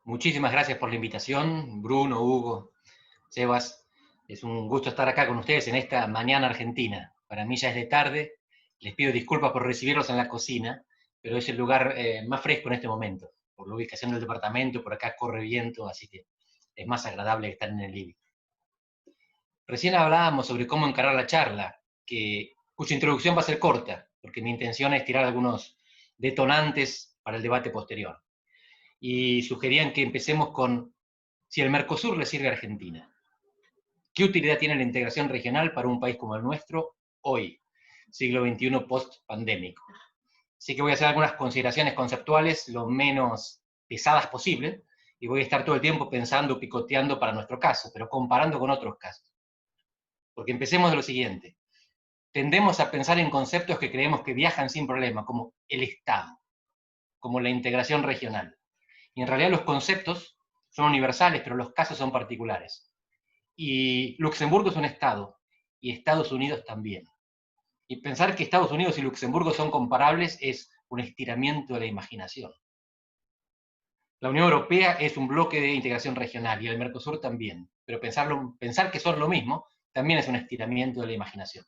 Muchísimas gracias por la invitación, Bruno, Hugo, Sebas. Es un gusto estar acá con ustedes en esta mañana argentina. Para mí ya es de tarde. Les pido disculpas por recibirlos en la cocina, pero es el lugar más fresco en este momento. Por la ubicación del departamento, por acá corre viento, así que es más agradable estar en el living. Recién hablábamos sobre cómo encarar la charla, cuya introducción va a ser corta, porque mi intención es tirar algunos detonantes para el debate posterior. Y sugerían que empecemos con si el Mercosur le sirve a Argentina. ¿Qué utilidad tiene la integración regional para un país como el nuestro hoy, siglo XXI post-pandémico? Así que voy a hacer algunas consideraciones conceptuales lo menos pesadas posible, y voy a estar todo el tiempo pensando, picoteando para nuestro caso, pero comparando con otros casos. Porque empecemos de lo siguiente. Tendemos a pensar en conceptos que creemos que viajan sin problema, como el Estado, como la integración regional. Y en realidad los conceptos son universales, pero los casos son particulares. Y Luxemburgo es un Estado, y Estados Unidos también. Y pensar que Estados Unidos y Luxemburgo son comparables es un estiramiento de la imaginación. La Unión Europea es un bloque de integración regional, y el Mercosur también. Pero pensar que son lo mismo también es un estiramiento de la imaginación.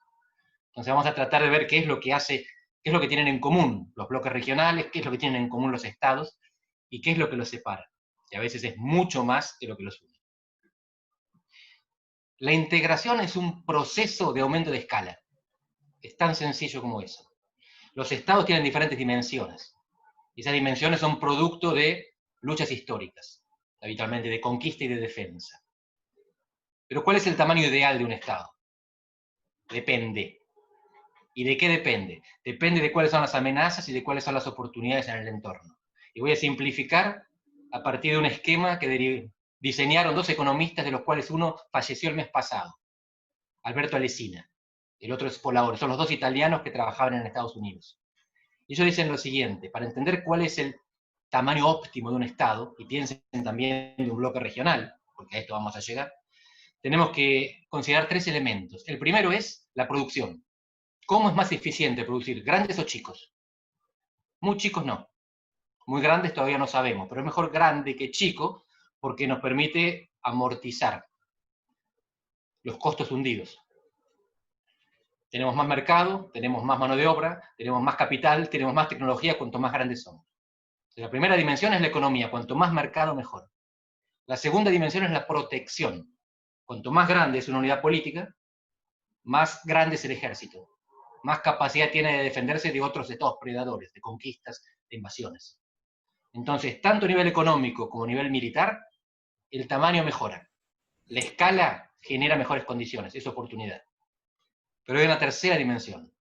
Entonces vamos a tratar de ver qué es lo que tienen en común los bloques regionales, qué es lo que tienen en común los estados, y qué es lo que los separa. Y a veces es mucho más que lo que los une. La integración es un proceso de aumento de escala. Es tan sencillo como eso. Los estados tienen diferentes dimensiones. Y esas dimensiones son producto de luchas históricas, habitualmente de conquista y de defensa. Pero ¿cuál es el tamaño ideal de un estado? Depende. ¿Y de qué depende? Depende de cuáles son las amenazas y de cuáles son las oportunidades en el entorno. Y voy a simplificar a partir de un esquema que diseñaron dos economistas, de los cuales uno falleció el mes pasado, Alberto Alesina. El otro es Polaoro. Son los dos italianos que trabajaban en Estados Unidos. Y ellos dicen lo siguiente: para entender cuál es el tamaño óptimo de un Estado, y piensen también de un bloque regional, porque a esto vamos a llegar, tenemos que considerar tres elementos. El primero es la producción. ¿Cómo es más eficiente producir, grandes o chicos? Muy chicos no. Muy grandes todavía no sabemos, pero es mejor grande que chico porque nos permite amortizar los costos hundidos. Tenemos más mercado, tenemos más mano de obra, tenemos más capital, tenemos más tecnología cuanto más grandes somos. La primera dimensión es la economía, cuanto más mercado mejor. La segunda dimensión es la protección. Cuanto más grande es una unidad política, más grande es el ejército, más capacidad tiene de defenderse de otros estados predadores, de conquistas, de invasiones. Entonces, tanto a nivel económico como a nivel militar, el tamaño mejora. La escala genera mejores condiciones, es oportunidad. Pero hay una tercera dimensión,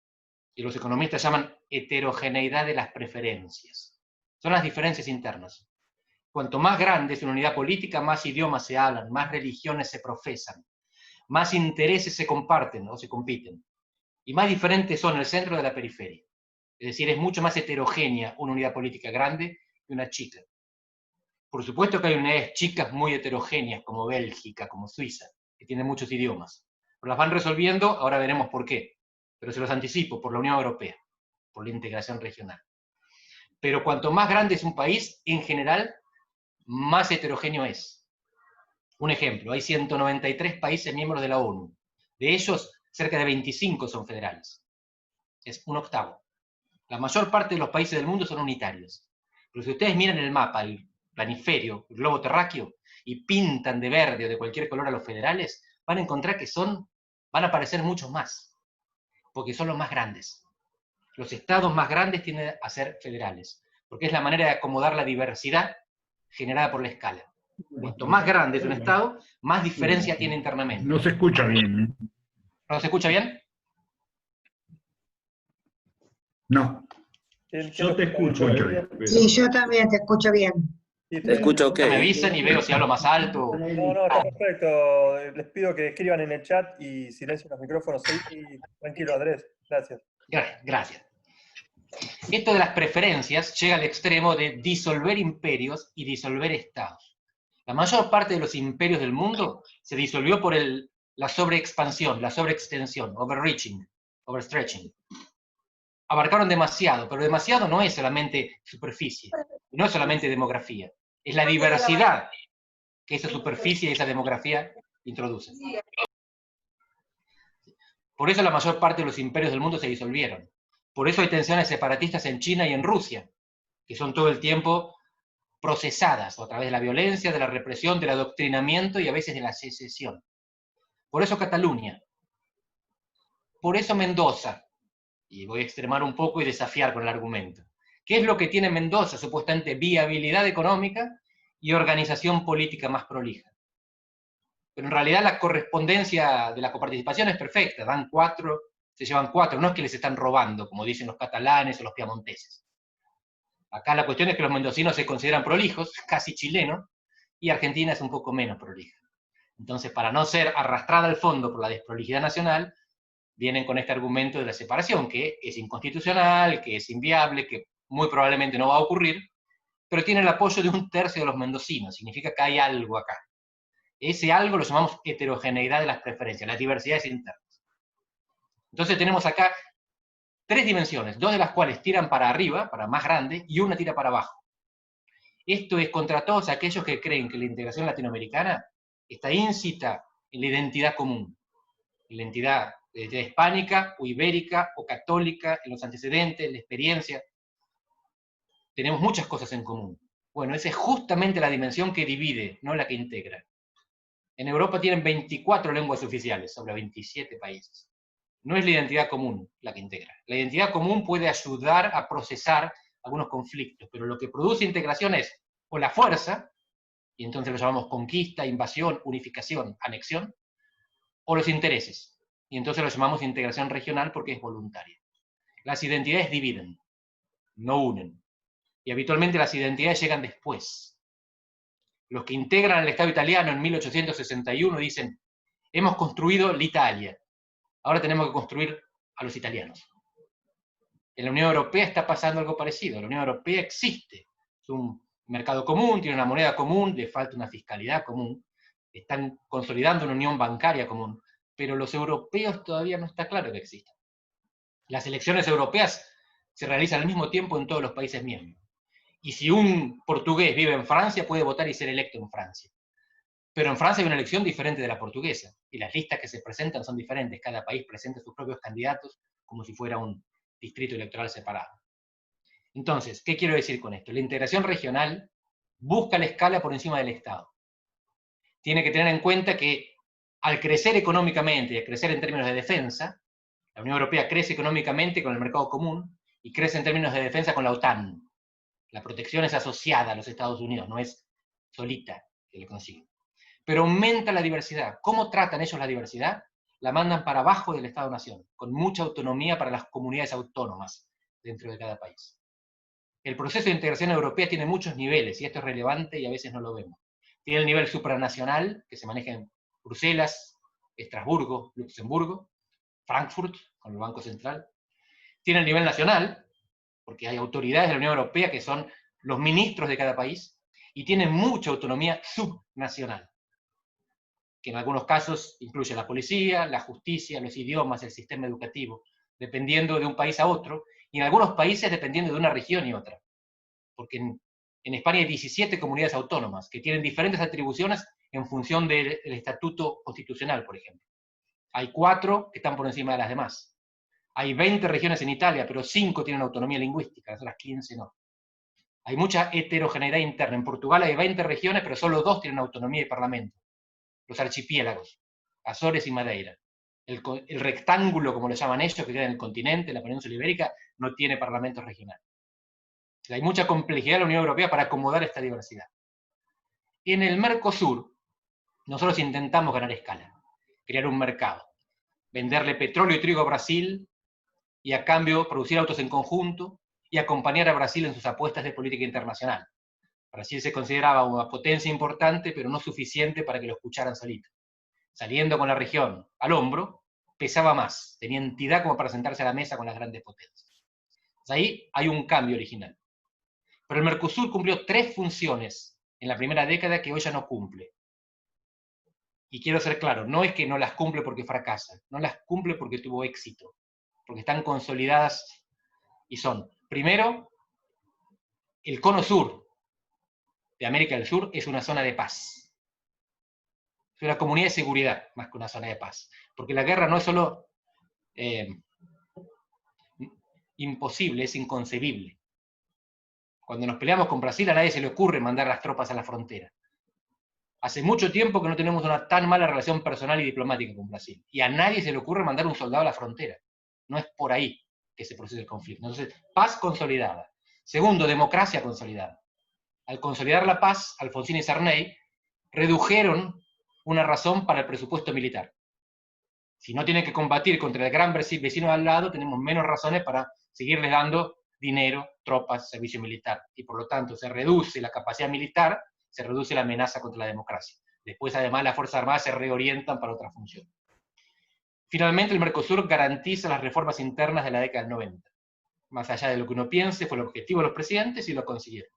y los economistas llaman heterogeneidad de las preferencias. Son las diferencias internas. Cuanto más grande es una unidad política, más idiomas se hablan, más religiones se profesan, más intereses se comparten o se compiten, y más diferentes son el centro de la periferia. Es decir, es mucho más heterogénea una unidad política grande que una chica. Por supuesto que hay unidades chicas muy heterogéneas, como Bélgica, como Suiza, que tienen muchos idiomas. Pero las van resolviendo, ahora veremos por qué. Pero se los anticipo, por la Unión Europea, por la integración regional. Pero cuanto más grande es un país, en general, más heterogéneo es. Un ejemplo, hay 193 países miembros de la ONU. De ellos, cerca de 25 son federales. Es un octavo. La mayor parte de los países del mundo son unitarios. Pero si ustedes miran el mapa, el planiferio, el globo terráqueo, y pintan de verde o de cualquier color a los federales, van a encontrar que van a aparecer muchos más, porque son los más grandes. Los estados más grandes tienden a ser federales, porque es la manera de acomodar la diversidad generada por la escala. Cuanto más grande es un estado, más diferencia tiene internamente. No se escucha bien. ¿No se escucha bien? No. Yo te escucho. Sí, yo también te escucho bien. Te escucho ok. Me avisan y veo si hablo más alto. No, está perfecto. Les pido que escriban en el chat y silencien los micrófonos ahí. Tranquilo, Andrés. Gracias. Gracias. Esto de las preferencias llega al extremo de disolver imperios y disolver estados. La mayor parte de los imperios del mundo se disolvió por la sobreexpansión, la sobreextensión, overreaching, overstretching. Abarcaron demasiado, pero demasiado no es solamente superficie, no es solamente demografía, Es la diversidad que esa superficie y esa demografía introducen. Por eso la mayor parte de los imperios del mundo se disolvieron. Por eso hay tensiones separatistas en China y en Rusia, que son todo el tiempo procesadas a través de la violencia, de la represión, del adoctrinamiento y a veces de la secesión. Por eso Cataluña. Por eso Mendoza. Y voy a extremar un poco y desafiar con el argumento. ¿Qué es lo que tiene Mendoza? Supuestamente viabilidad económica y organización política más prolija. Pero en realidad la correspondencia de la coparticipación es perfecta, dan 4, se llevan 4, no es que les están robando, como dicen los catalanes o los piamonteses. Acá la cuestión es que los mendocinos se consideran prolijos, casi chilenos, y Argentina es un poco menos prolija. Entonces, para no ser arrastrada al fondo por la desprolijidad nacional, vienen con este argumento de la separación, que es inconstitucional, que es inviable, que muy probablemente no va a ocurrir, pero tiene el apoyo de 1/3 de los mendocinos, significa que hay algo acá. Ese algo lo llamamos heterogeneidad de las preferencias, las diversidades internas. Entonces tenemos acá 3 dimensiones, 2 de las cuales tiran para arriba, para más grande, y una tira para abajo. Esto es contra todos aquellos que creen que la integración latinoamericana está íncita en la identidad común, en la identidad hispánica, o ibérica, o católica, en los antecedentes, en la experiencia. Tenemos muchas cosas en común. Bueno, esa es justamente la dimensión que divide, no la que integra. En Europa tienen 24 lenguas oficiales sobre 27 países. No es la identidad común la que integra. La identidad común puede ayudar a procesar algunos conflictos, pero lo que produce integración es o la fuerza, y entonces lo llamamos conquista, invasión, unificación, anexión, o los intereses, y entonces lo llamamos integración regional porque es voluntaria. Las identidades dividen, no unen, y habitualmente las identidades llegan después. Los que integran el Estado italiano en 1861 dicen, hemos construido l'Italia, ahora tenemos que construir a los italianos. En la Unión Europea está pasando algo parecido. La Unión Europea existe. Es un mercado común, tiene una moneda común, le falta una fiscalidad común, están consolidando una unión bancaria común, pero los europeos todavía no está claro que existen. Las elecciones europeas se realizan al mismo tiempo en todos los países miembros. Y si un portugués vive en Francia, puede votar y ser electo en Francia. Pero en Francia hay una elección diferente de la portuguesa, y las listas que se presentan son diferentes. Cada país presenta sus propios candidatos como si fuera un distrito electoral separado. Entonces, ¿qué quiero decir con esto? La integración regional busca la escala por encima del Estado. Tiene que tener en cuenta que al crecer económicamente y al crecer en términos de defensa, la Unión Europea crece económicamente con el mercado común y crece en términos de defensa con la OTAN. La protección es asociada a los Estados Unidos, no es solita que le consigue. Pero aumenta la diversidad. ¿Cómo tratan ellos la diversidad? La mandan para abajo del Estado-Nación, con mucha autonomía para las comunidades autónomas dentro de cada país. El proceso de integración europea tiene muchos niveles, y esto es relevante y a veces no lo vemos. Tiene el nivel supranacional, que se maneja en Bruselas, Estrasburgo, Luxemburgo, Frankfurt, con el Banco Central. Tiene el nivel nacional, porque hay autoridades de la Unión Europea que son los ministros de cada país, y tiene mucha autonomía subnacional, que en algunos casos incluye la policía, la justicia, los idiomas, el sistema educativo, dependiendo de un país a otro, y en algunos países dependiendo de una región y otra. Porque en España hay 17 comunidades autónomas que tienen diferentes atribuciones en función del estatuto constitucional, por ejemplo. Hay 4 que están por encima de las demás. Hay 20 regiones en Italia, pero 5 tienen autonomía lingüística, las otras 15 no. Hay mucha heterogeneidad interna. En Portugal hay 20 regiones, pero solo 2 tienen autonomía y parlamento. Los archipiélagos, Azores y Madeira. El rectángulo, como lo llaman ellos, que queda en el continente, en la península ibérica, no tiene parlamento regional. Hay mucha complejidad en la Unión Europea para acomodar esta diversidad. En el Mercosur, nosotros intentamos ganar escala, crear un mercado, venderle petróleo y trigo a Brasil, y a cambio producir autos en conjunto, y acompañar a Brasil en sus apuestas de política internacional. Brasil se consideraba una potencia importante, pero no suficiente para que lo escucharan solito. Saliendo con la región al hombro, pesaba más, tenía entidad como para sentarse a la mesa con las grandes potencias. Ahí hay un cambio original. Pero el Mercosur cumplió 3 funciones en la primera década que hoy ya no cumple. Y quiero ser claro, no es que no las cumple porque fracasa, no las cumple porque tuvo éxito, porque están consolidadas y son, primero, el cono sur, de América del Sur es una zona de paz. Es una comunidad de seguridad, más que una zona de paz. Porque la guerra no es solo imposible, es inconcebible. Cuando nos peleamos con Brasil, a nadie se le ocurre mandar las tropas a la frontera. Hace mucho tiempo que no tenemos una tan mala relación personal y diplomática con Brasil. Y a nadie se le ocurre mandar un soldado a la frontera. No es por ahí que se produce el conflicto. Entonces, paz consolidada. Segundo, democracia consolidada. Al consolidar la paz, Alfonsín y Sarney redujeron una razón para el presupuesto militar. Si no tienen que combatir contra el gran vecino de al lado, tenemos menos razones para seguirles dando dinero, tropas, servicio militar. Y por lo tanto se reduce la capacidad militar, se reduce la amenaza contra la democracia. Después, además, las Fuerzas Armadas se reorientan para otra función. Finalmente, el Mercosur garantiza las reformas internas de la década del 90. Más allá de lo que uno piense, fue el objetivo de los presidentes y lo consiguieron.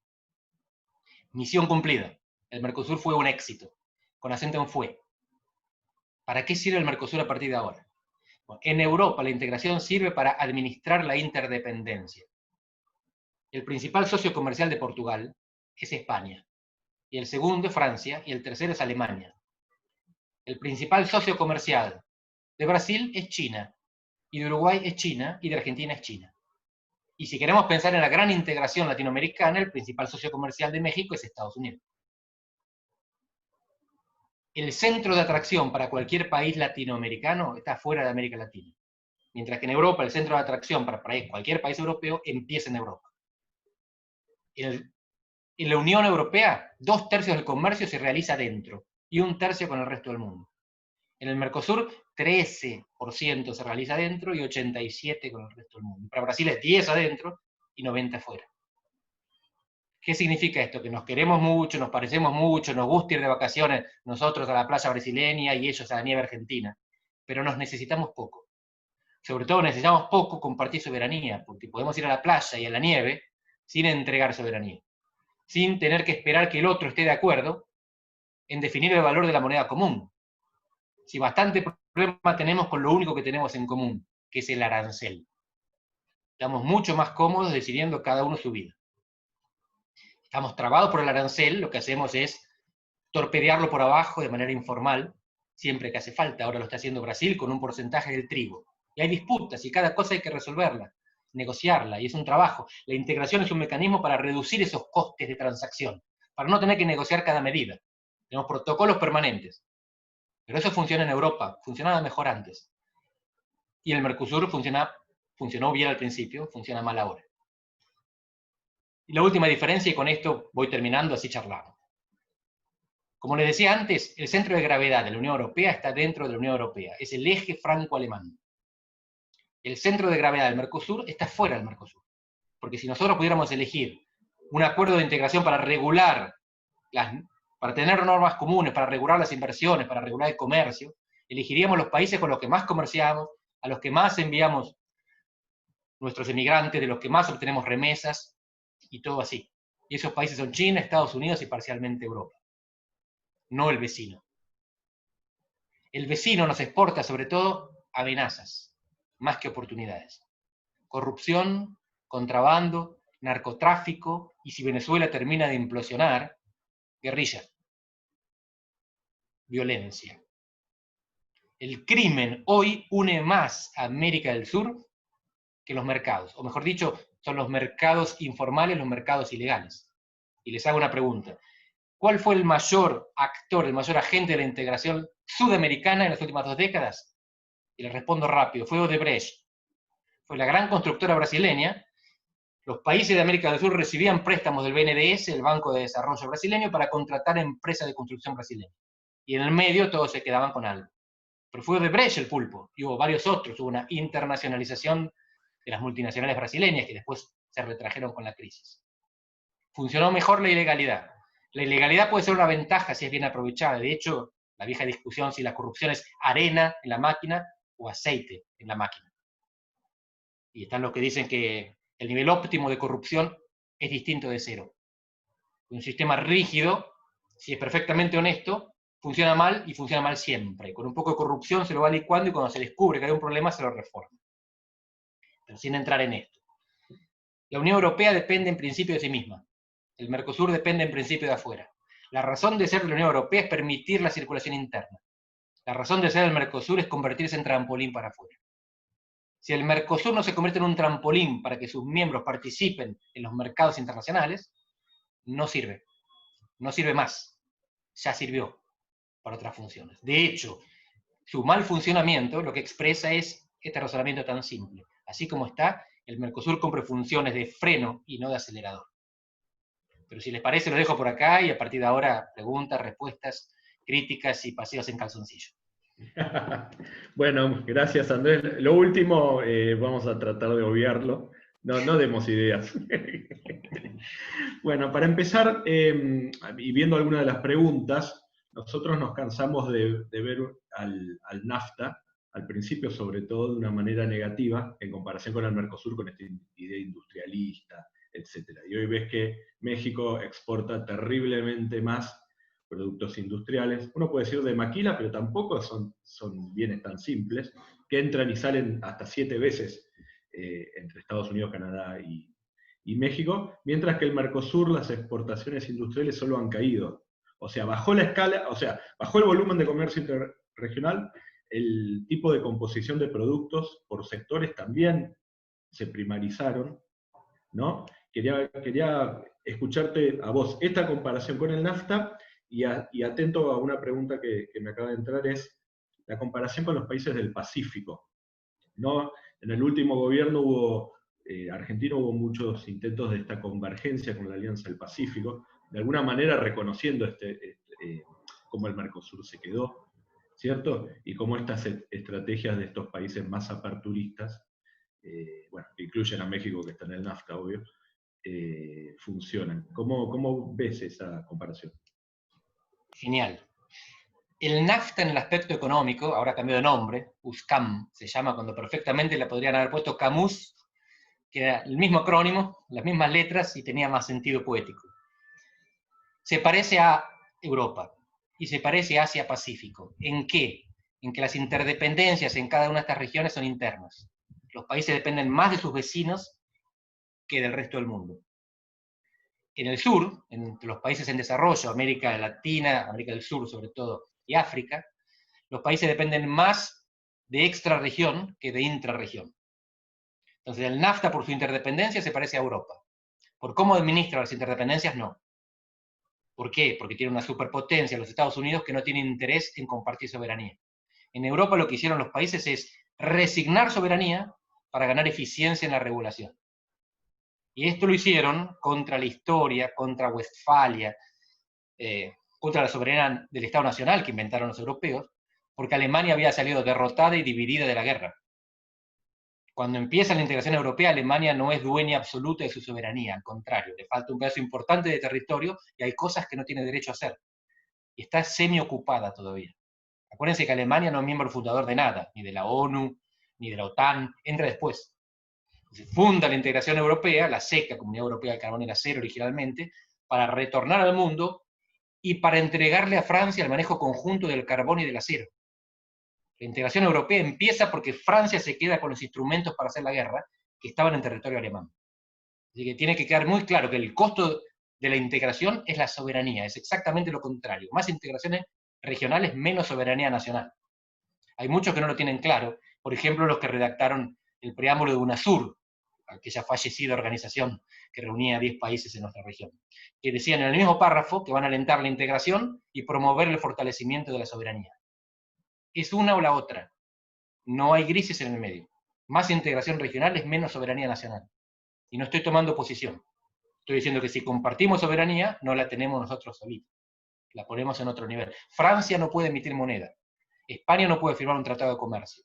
Misión cumplida. El Mercosur fue un éxito, con acento en fue. ¿Para qué sirve el Mercosur a partir de ahora? Bueno, en Europa la integración sirve para administrar la interdependencia. El principal socio comercial de Portugal es España, y el segundo es Francia, y el tercero es Alemania. El principal socio comercial de Brasil es China, y de Uruguay es China, y de Argentina es China. Y si queremos pensar en la gran integración latinoamericana, el principal socio comercial de México es Estados Unidos. El centro de atracción para cualquier país latinoamericano está fuera de América Latina. Mientras que en Europa el centro de atracción para cualquier país europeo empieza en Europa. En la Unión Europea, 2/3 del comercio se realiza dentro, y 1/3 con el resto del mundo. En el Mercosur, 13% se realiza adentro y 87% con el resto del mundo. Para Brasil es 10 adentro y 90 afuera. ¿Qué significa esto? Que nos queremos mucho, nos parecemos mucho, nos gusta ir de vacaciones, nosotros a la playa brasileña y ellos a la nieve argentina, pero nos necesitamos poco. Sobre todo necesitamos poco compartir soberanía, porque podemos ir a la playa y a la nieve sin entregar soberanía, sin tener que esperar que el otro esté de acuerdo en definir el valor de la moneda común. Si bastante problema tenemos con lo único que tenemos en común, que es el arancel. Estamos mucho más cómodos decidiendo cada uno su vida. Estamos trabados por el arancel, lo que hacemos es torpedearlo por abajo de manera informal, siempre que hace falta. Ahora lo está haciendo Brasil con un porcentaje del trigo. Y hay disputas, y cada cosa hay que resolverla, negociarla, y es un trabajo. La integración es un mecanismo para reducir esos costes de transacción, para no tener que negociar cada medida. Tenemos protocolos permanentes. Pero eso funciona en Europa, funcionaba mejor antes. Y el Mercosur funcionó bien al principio, funciona mal ahora. Y la última diferencia, y con esto voy terminando, así charlamos. Como les decía antes, el centro de gravedad de la Unión Europea está dentro de la Unión Europea, es el eje franco-alemán. El centro de gravedad del Mercosur está fuera del Mercosur. Porque si nosotros pudiéramos elegir un acuerdo de integración para regular, para tener normas comunes, para regular las inversiones, para regular el comercio, elegiríamos los países con los que más comerciamos, a los que más enviamos nuestros emigrantes, de los que más obtenemos remesas, y todo así. Y esos países son China, Estados Unidos y parcialmente Europa. No el vecino. El vecino nos exporta sobre todo amenazas, más que oportunidades. Corrupción, contrabando, narcotráfico, y si Venezuela termina de implosionar, guerrilla. Violencia. El crimen hoy une más a América del Sur que los mercados, o mejor dicho, son los mercados informales, los mercados ilegales. Y les hago una pregunta. ¿Cuál fue el mayor actor, el mayor agente de la integración sudamericana en las últimas 2 décadas? Y les respondo rápido, fue Odebrecht. Fue la gran constructora brasileña. Los países de América del Sur recibían préstamos del BNDES, el Banco de Desarrollo Brasileño, para contratar empresas de construcción brasileña. Y en el medio todos se quedaban con algo. Pero fue Odebrecht el pulpo, y hubo varios otros, hubo una internacionalización de las multinacionales brasileñas que después se retrajeron con la crisis. Funcionó mejor la ilegalidad. La ilegalidad puede ser una ventaja si es bien aprovechada. De hecho, la vieja discusión si la corrupción es arena en la máquina o aceite en la máquina. Y están los que dicen que el nivel óptimo de corrupción es distinto de cero. Un sistema rígido, si es perfectamente honesto, funciona mal y funciona mal siempre. Con un poco de corrupción se lo va licuando y cuando se descubre que hay un problema se lo reforma. Pero sin entrar en esto. La Unión Europea depende en principio de sí misma. el Mercosur depende en principio de afuera. La razón de ser de la Unión Europea es permitir la circulación interna. La razón de ser del Mercosur es convertirse en trampolín para afuera. Si el Mercosur no se convierte en un trampolín para que sus miembros participen en los mercados internacionales, no sirve. No sirve más. Ya sirvió para otras funciones. De hecho, su mal funcionamiento lo que expresa es este razonamiento tan simple. Así como está, el Mercosur cumple funciones de freno y no de acelerador. Pero si les parece, lo dejo por acá y a partir de ahora, preguntas, respuestas, críticas y paseos en calzoncillo. Bueno, gracias Andrés. Lo último vamos a tratar de obviarlo. No demos ideas. Bueno, para empezar, y viendo algunas de las preguntas, nosotros nos cansamos de ver al NAFTA, al principio sobre todo, de una manera negativa, en comparación con el Mercosur, con esta idea industrialista, etc. Y hoy ves que México exporta terriblemente más productos industriales, uno puede decir de maquila, pero tampoco son bienes tan simples, que entran y salen hasta 7 veces entre Estados Unidos, Canadá y México, mientras que el Mercosur, las exportaciones industriales solo han caído. O sea, bajó la escala, o sea, bajó el volumen de comercio interregional, el tipo de composición de productos por sectores también se primarizaron, ¿no? Quería escucharte a vos esta comparación con el NAFTA, y atento a una pregunta que me acaba de entrar, es la comparación con los países del Pacífico, ¿no? En el último gobierno argentino hubo muchos intentos de esta convergencia con la Alianza del Pacífico, de alguna manera reconociendo cómo el Mercosur se quedó, ¿cierto? Y cómo estas estrategias de estos países más aperturistas, bueno, que incluyen a México, que está en el NAFTA, obvio, funcionan. ¿Cómo ves esa comparación? Genial. El NAFTA en el aspecto económico, ahora cambió de nombre, USCAM se llama, cuando perfectamente le podrían haber puesto CAMUS, que era el mismo acrónimo, las mismas letras y tenía más sentido poético. Se parece a Europa y se parece a Asia-Pacífico. ¿En qué? En que las interdependencias en cada una de estas regiones son internas. Los países dependen más de sus vecinos que del resto del mundo. En el sur, entre los países en desarrollo, América Latina, América del Sur sobre todo, y África, los países dependen más de extrarregión que de intrarregión. Entonces el NAFTA por su interdependencia se parece a Europa. Por cómo administra las interdependencias, no. ¿Por qué? Porque tiene una superpotencia, los Estados Unidos, que no tiene interés en compartir soberanía. En Europa lo que hicieron los países es resignar soberanía para ganar eficiencia en la regulación. Y esto lo hicieron contra la historia, contra Westfalia, contra la soberanía del Estado Nacional que inventaron los europeos, porque Alemania había salido derrotada y dividida de la guerra. Cuando empieza la integración europea, Alemania no es dueña absoluta de su soberanía, al contrario, le falta un pedazo importante de territorio y hay cosas que no tiene derecho a hacer. Y está semi-ocupada todavía. Acuérdense que Alemania no es miembro fundador de nada, ni de la ONU, ni de la OTAN, entra después. Se funda la integración europea, la SECA, Comunidad Europea del Carbón y el Acero originalmente, para retornar al mundo y para entregarle a Francia el manejo conjunto del carbón y del acero. La integración europea empieza porque Francia se queda con los instrumentos para hacer la guerra que estaban en territorio alemán. Así que tiene que quedar muy claro que el costo de la integración es la soberanía, es exactamente lo contrario. Más integraciones regionales, menos soberanía nacional. Hay muchos que no lo tienen claro, por ejemplo los que redactaron el preámbulo de UNASUR, aquella fallecida organización que reunía a 10 países en nuestra región, que decían en el mismo párrafo que van a alentar la integración y promover el fortalecimiento de la soberanía. Es una o la otra, no hay grises en el medio. Más integración regional es menos soberanía nacional. Y no estoy tomando posición. Estoy diciendo que si compartimos soberanía, no la tenemos nosotros solitos. La ponemos en otro nivel. Francia no puede emitir moneda. España no puede firmar un tratado de comercio.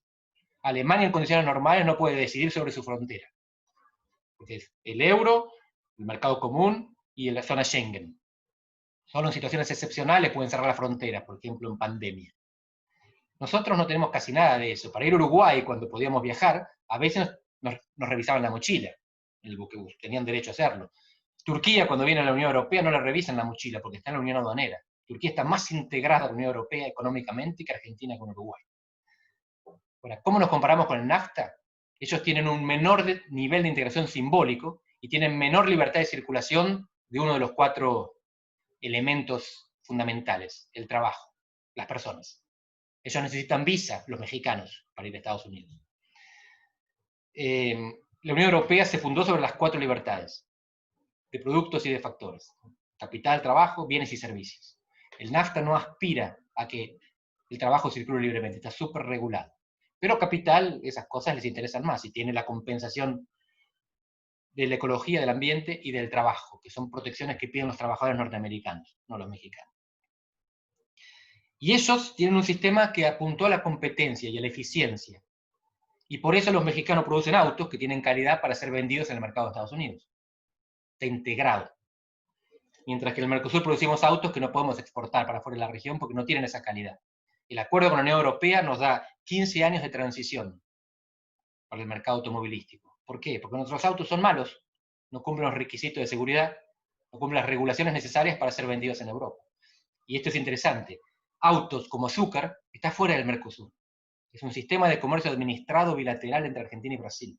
Alemania en condiciones normales no puede decidir sobre su frontera. Porque es el euro, el mercado común y la zona Schengen. Solo en situaciones excepcionales pueden cerrar las fronteras, por ejemplo en pandemia. Nosotros no tenemos casi nada de eso. Para ir a Uruguay, cuando podíamos viajar, a veces nos revisaban la mochila, en el buquebús, tenían derecho a hacerlo. Turquía, cuando viene a la Unión Europea, no le revisan la mochila, porque está en la Unión Aduanera. Turquía está más integrada a la Unión Europea económicamente que Argentina con Uruguay. Ahora, ¿cómo nos comparamos con el NAFTA? Ellos tienen un menor nivel de integración simbólico y tienen menor libertad de circulación de uno de los 4 elementos fundamentales, el trabajo, las personas. Ellos necesitan visa, los mexicanos, para ir a Estados Unidos. La Unión Europea se fundó sobre las 4 libertades, de productos y de factores: capital, trabajo, bienes y servicios. El NAFTA no aspira a que el trabajo circule libremente, está súper regulado. Pero capital, esas cosas les interesan más, y tiene la compensación de la ecología, del ambiente y del trabajo, que son protecciones que piden los trabajadores norteamericanos, no los mexicanos. Y ellos tienen un sistema que apuntó a la competencia y a la eficiencia. Y por eso los mexicanos producen autos que tienen calidad para ser vendidos en el mercado de Estados Unidos. Está integrado. Mientras que en el Mercosur producimos autos que no podemos exportar para fuera de la región porque no tienen esa calidad. El acuerdo con la Unión Europea nos da 15 años de transición para el mercado automovilístico. ¿Por qué? Porque nuestros autos son malos, no cumplen los requisitos de seguridad, no cumplen las regulaciones necesarias para ser vendidos en Europa. Y esto es interesante. Autos como azúcar está fuera del Mercosur. Es un sistema de comercio administrado bilateral entre Argentina y Brasil.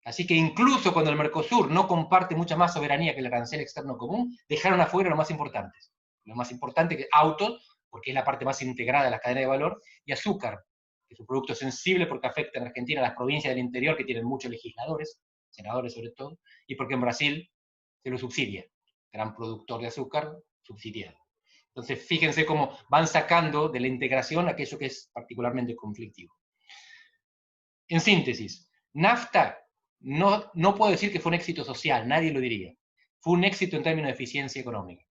Así que incluso cuando el Mercosur no comparte mucha más soberanía que el arancel externo común, dejaron afuera lo más importante. Lo más importante que autos, porque es la parte más integrada de la cadena de valor, y azúcar, que es un producto sensible porque afecta en Argentina a las provincias del interior que tienen muchos legisladores, senadores sobre todo, y porque en Brasil se lo subsidia. Gran productor de azúcar, subsidiado. Entonces, fíjense cómo van sacando de la integración aquello que es particularmente conflictivo. En síntesis, NAFTA no puedo decir que fue un éxito social, nadie lo diría. Fue un éxito en términos de eficiencia económica.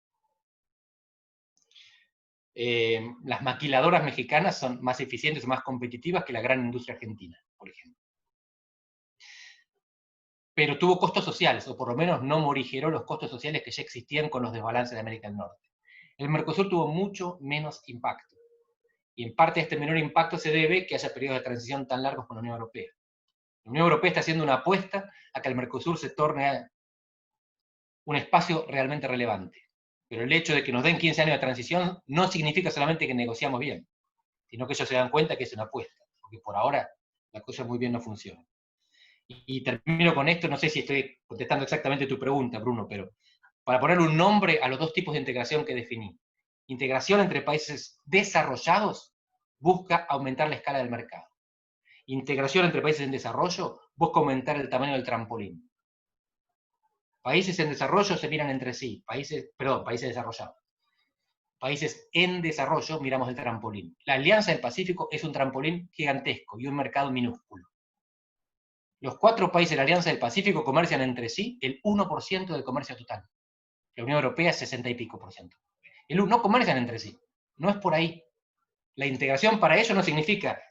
Las maquiladoras mexicanas son más eficientes y más competitivas que la gran industria argentina, por ejemplo. Pero tuvo costos sociales, o por lo menos no morigeró los costos sociales que ya existían con los desbalances de América del Norte. El Mercosur tuvo mucho menos impacto. Y en parte este menor impacto se debe que haya periodos de transición tan largos con la Unión Europea. La Unión Europea está haciendo una apuesta a que el Mercosur se torne un espacio realmente relevante. Pero el hecho de que nos den 15 años de transición no significa solamente que negociamos bien, sino que ellos se dan cuenta que es una apuesta, porque por ahora la cosa muy bien no funciona. Y termino con esto, no sé si estoy contestando exactamente tu pregunta, Bruno, pero para ponerle un nombre a los 2 tipos de integración que definí. Integración entre países desarrollados busca aumentar la escala del mercado. Integración entre países en desarrollo busca aumentar el tamaño del trampolín. Países en desarrollo se miran entre sí, países desarrollados. Países en desarrollo miramos el trampolín. La Alianza del Pacífico es un trampolín gigantesco y un mercado minúsculo. Los 4 países de la Alianza del Pacífico comercian entre sí el 1% del comercio total. La Unión Europea es 60 y pico %. No comercian entre sí, no es por ahí. La integración para ello no significa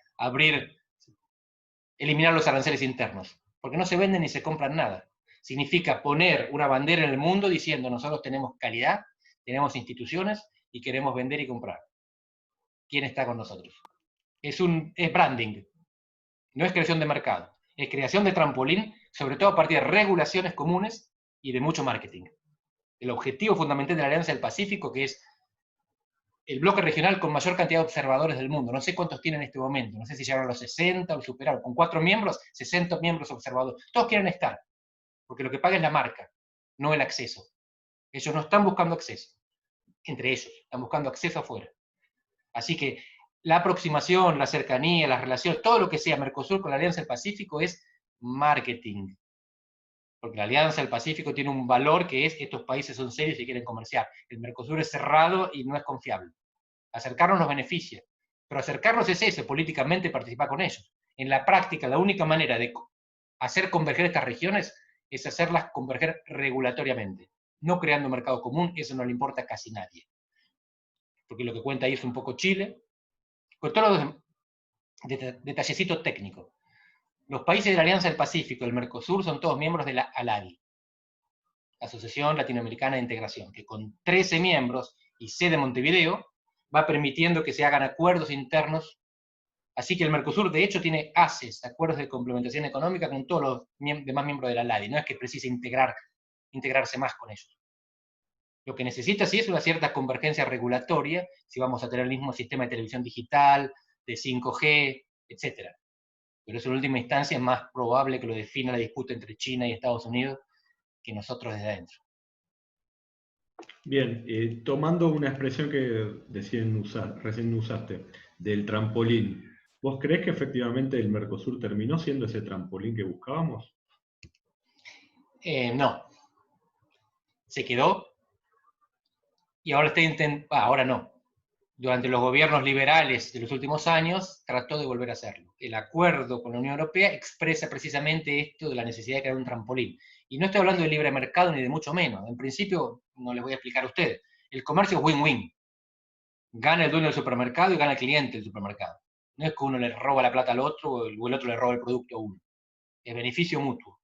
eliminar los aranceles internos, porque no se venden ni se compran nada. Significa poner una bandera en el mundo diciendo nosotros tenemos calidad, tenemos instituciones y queremos vender y comprar. ¿Quién está con nosotros? Es branding, no es creación de mercado, es creación de trampolín, sobre todo a partir de regulaciones comunes y de mucho marketing. El objetivo fundamental de la Alianza del Pacífico, que es el bloque regional con mayor cantidad de observadores del mundo. No sé cuántos tienen en este momento, no sé si llegaron a los 60 o superaron. Con 4 miembros, 60 miembros observadores. Todos quieren estar, porque lo que paga es la marca, no el acceso. Ellos no están buscando acceso, entre ellos, están buscando acceso afuera. Así que la aproximación, la cercanía, las relaciones, todo lo que sea Mercosur con la Alianza del Pacífico es marketing. Porque la Alianza del Pacífico tiene un valor que es que estos países son serios y quieren comerciar. El Mercosur es cerrado y no es confiable. Acercarnos nos beneficia, pero acercarnos es eso, políticamente participar con ellos. En la práctica, la única manera de hacer converger estas regiones es hacerlas converger regulatoriamente, no creando un mercado común, eso no le importa a casi nadie. Porque lo que cuenta ahí es un poco Chile, con todos los detallecitos técnicos. Los países de la Alianza del Pacífico, el Mercosur, son todos miembros de la ALADI, Asociación Latinoamericana de Integración, que con 13 miembros y sede en Montevideo, va permitiendo que se hagan acuerdos internos. Así que el Mercosur, de hecho, tiene ACES, acuerdos de complementación económica, con todos los demás miembros de la ALADI. No es que precise integrarse más con ellos. Lo que necesita sí es una cierta convergencia regulatoria, si vamos a tener el mismo sistema de televisión digital, de 5G, etc. Pero eso en última instancia es más probable que lo defina la disputa entre China y Estados Unidos que nosotros desde adentro. Bien, tomando una expresión que recién usaste, del trampolín, ¿vos creés que efectivamente el Mercosur terminó siendo ese trampolín que buscábamos? No, se quedó y ahora está ahora no. Durante los gobiernos liberales de los últimos años trató de volver a hacerlo. El acuerdo con la Unión Europea expresa precisamente esto de la necesidad de crear un trampolín. Y no estoy hablando de libre mercado ni de mucho menos. En principio, no les voy a explicar a ustedes. El comercio es win-win. Gana el dueño del supermercado y gana el cliente del supermercado. No es que uno le roba la plata al otro o el otro le roba el producto a uno. Es beneficio mutuo.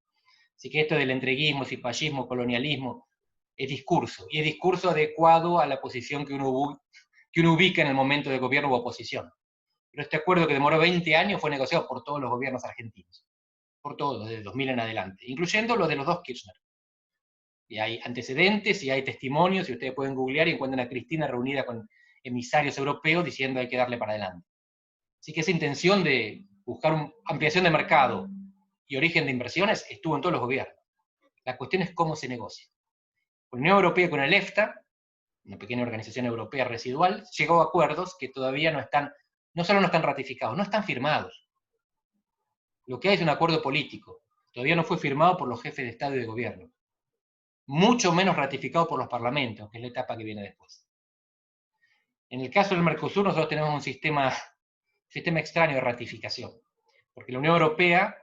Así que esto del entreguismo, cipallismo, colonialismo, es discurso. Y es discurso adecuado a la posición que uno ubica en el momento de gobierno u oposición. Pero este acuerdo que demoró 20 años fue negociado por todos los gobiernos argentinos. Por todos, desde 2000 en adelante. Incluyendo los de los dos Kirchner. Y hay antecedentes y hay testimonios, y ustedes pueden googlear y encuentran a Cristina reunida con emisarios europeos diciendo hay que darle para adelante. Así que esa intención de buscar una ampliación de mercado y origen de inversiones estuvo en todos los gobiernos. La cuestión es cómo se negocia. Con la Unión Europea, con el EFTA, una pequeña organización europea residual, llegó a acuerdos que todavía no solo no están ratificados, no están firmados. Lo que hay es un acuerdo político. Todavía no fue firmado por los jefes de Estado y de Gobierno. Mucho menos ratificado por los parlamentos, que es la etapa que viene después. En el caso del Mercosur, nosotros tenemos un sistema extraño de ratificación. Porque la Unión Europea,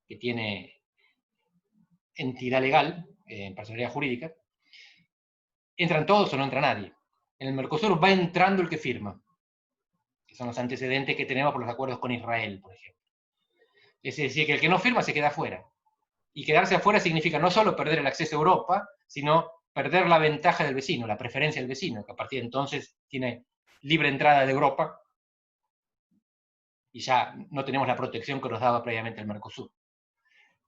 que tiene entidad legal, personalidad jurídica, ¿entran todos o no entra nadie? En el Mercosur va entrando el que firma, que son los antecedentes que tenemos por los acuerdos con Israel, por ejemplo. Es decir, que el que no firma se queda afuera. Y quedarse afuera significa no solo perder el acceso a Europa, sino perder la ventaja del vecino, la preferencia del vecino, que a partir de entonces tiene libre entrada de Europa y ya no tenemos la protección que nos daba previamente el Mercosur.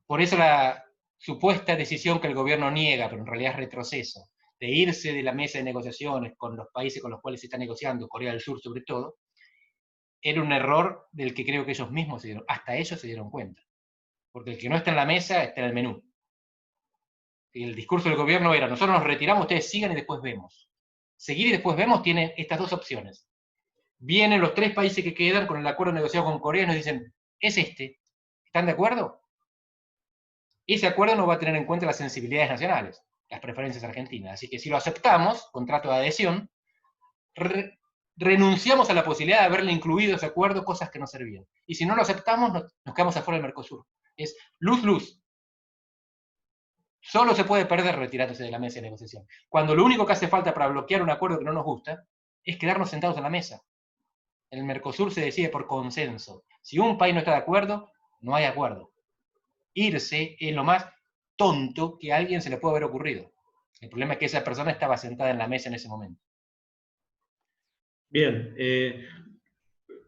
Por eso la supuesta decisión que el gobierno niega, pero en realidad es retroceso, de irse de la mesa de negociaciones con los países con los cuales se está negociando, Corea del Sur sobre todo, era un error del que creo que ellos mismos hasta ellos se dieron cuenta. Porque el que no está en la mesa está en el menú. Y el discurso del gobierno era, nosotros nos retiramos, ustedes sigan y después vemos. Seguir y después vemos tiene estas dos opciones. Vienen los 3 países que quedan con el acuerdo negociado con Corea y nos dicen, es este, ¿están de acuerdo? Ese acuerdo no va a tener en cuenta las sensibilidades nacionales, las preferencias argentinas. Así que si lo aceptamos, contrato de adhesión, renunciamos a la posibilidad de haberle incluido ese acuerdo cosas que no servían. Y si no lo aceptamos, nos quedamos afuera del Mercosur. Es luz. Solo se puede perder retirándose de la mesa de negociación. Cuando lo único que hace falta para bloquear un acuerdo que no nos gusta es quedarnos sentados en la mesa. En el Mercosur se decide por consenso. Si un país no está de acuerdo, no hay acuerdo. Irse es lo más tonto que a alguien se le puede haber ocurrido. El problema es que esa persona estaba sentada en la mesa en ese momento. Bien,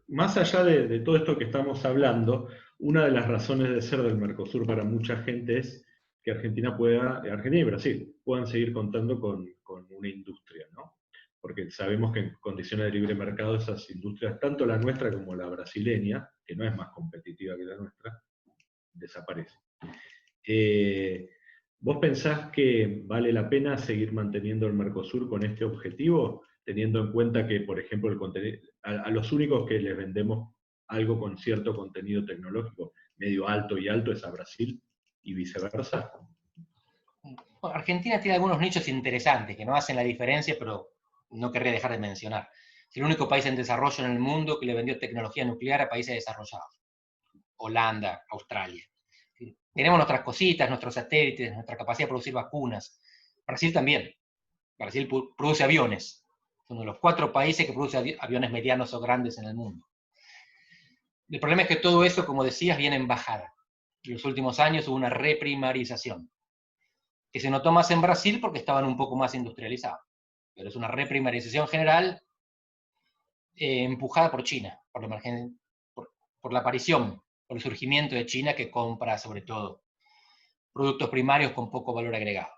más allá de todo esto que estamos hablando, una de las razones de ser del Mercosur para mucha gente es que Argentina y Brasil puedan seguir contando con una industria, ¿no? Porque sabemos que en condiciones de libre mercado esas industrias, tanto la nuestra como la brasileña, que no es más competitiva que la nuestra, desaparecen. ¿Vos pensás que vale la pena seguir manteniendo el Mercosur con este objetivo, teniendo en cuenta que, por ejemplo, a los únicos que les vendemos algo con cierto contenido tecnológico, medio alto y alto, es a Brasil y viceversa? Bueno, Argentina tiene algunos nichos interesantes que no hacen la diferencia, pero no querría dejar de mencionar. Es el único país en desarrollo en el mundo que le vendió tecnología nuclear a países desarrollados. Holanda, Australia. Tenemos nuestras cositas, nuestros satélites, nuestra capacidad de producir vacunas. Brasil también. Brasil produce aviones. Es uno de los 4 países que produce aviones medianos o grandes en el mundo. El problema es que todo eso, como decías, viene en bajada. En los últimos años hubo una reprimarización, que se notó más en Brasil porque estaban un poco más industrializados. Pero es una reprimarización general empujada por China, por la aparición, por el surgimiento de China, que compra sobre todo productos primarios con poco valor agregado.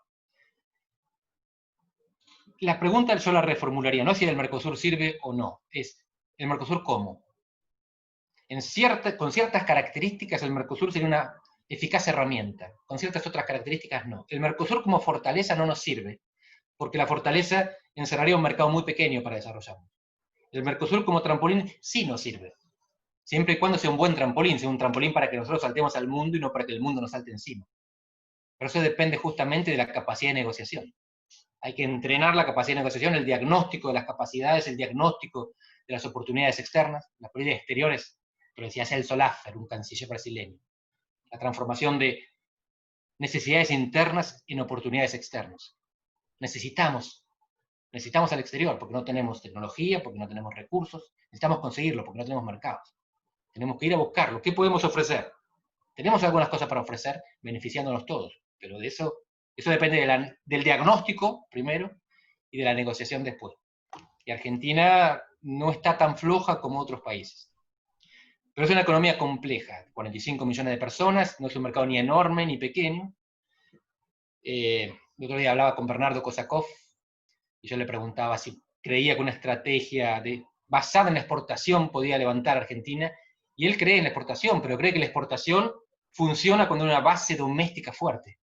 La pregunta yo la reformularía, no si el Mercosur sirve o no, es ¿el Mercosur cómo? Con ciertas características el Mercosur sería una eficaz herramienta, con ciertas otras características no. El Mercosur como fortaleza no nos sirve, porque la fortaleza encerraría un mercado muy pequeño para desarrollarnos. El Mercosur como trampolín sí nos sirve, siempre y cuando sea un buen trampolín, sea un trampolín para que nosotros saltemos al mundo y no para que el mundo nos salte encima. Pero eso depende justamente de la capacidad de negociación. Hay que entrenar la capacidad de negociación, el diagnóstico de las capacidades, el diagnóstico de las oportunidades externas, las políticas exteriores, lo decía Celso Laffer, un canciller brasileño. La transformación de necesidades internas en oportunidades externas. Necesitamos al exterior, porque no tenemos tecnología, porque no tenemos recursos, necesitamos conseguirlo, porque no tenemos mercados. Tenemos que ir a buscarlo. ¿Qué podemos ofrecer? Tenemos algunas cosas para ofrecer, beneficiándonos todos, pero de eso depende del diagnóstico, primero, y de la negociación después. Y Argentina no está tan floja como otros países. Pero es una economía compleja, 45 millones de personas, no es un mercado ni enorme ni pequeño. El otro día hablaba con Bernardo Kosakov, y yo le preguntaba si creía que una estrategia basada en la exportación podía levantar a Argentina, y él cree en la exportación, pero cree que la exportación funciona cuando hay una base doméstica fuerte.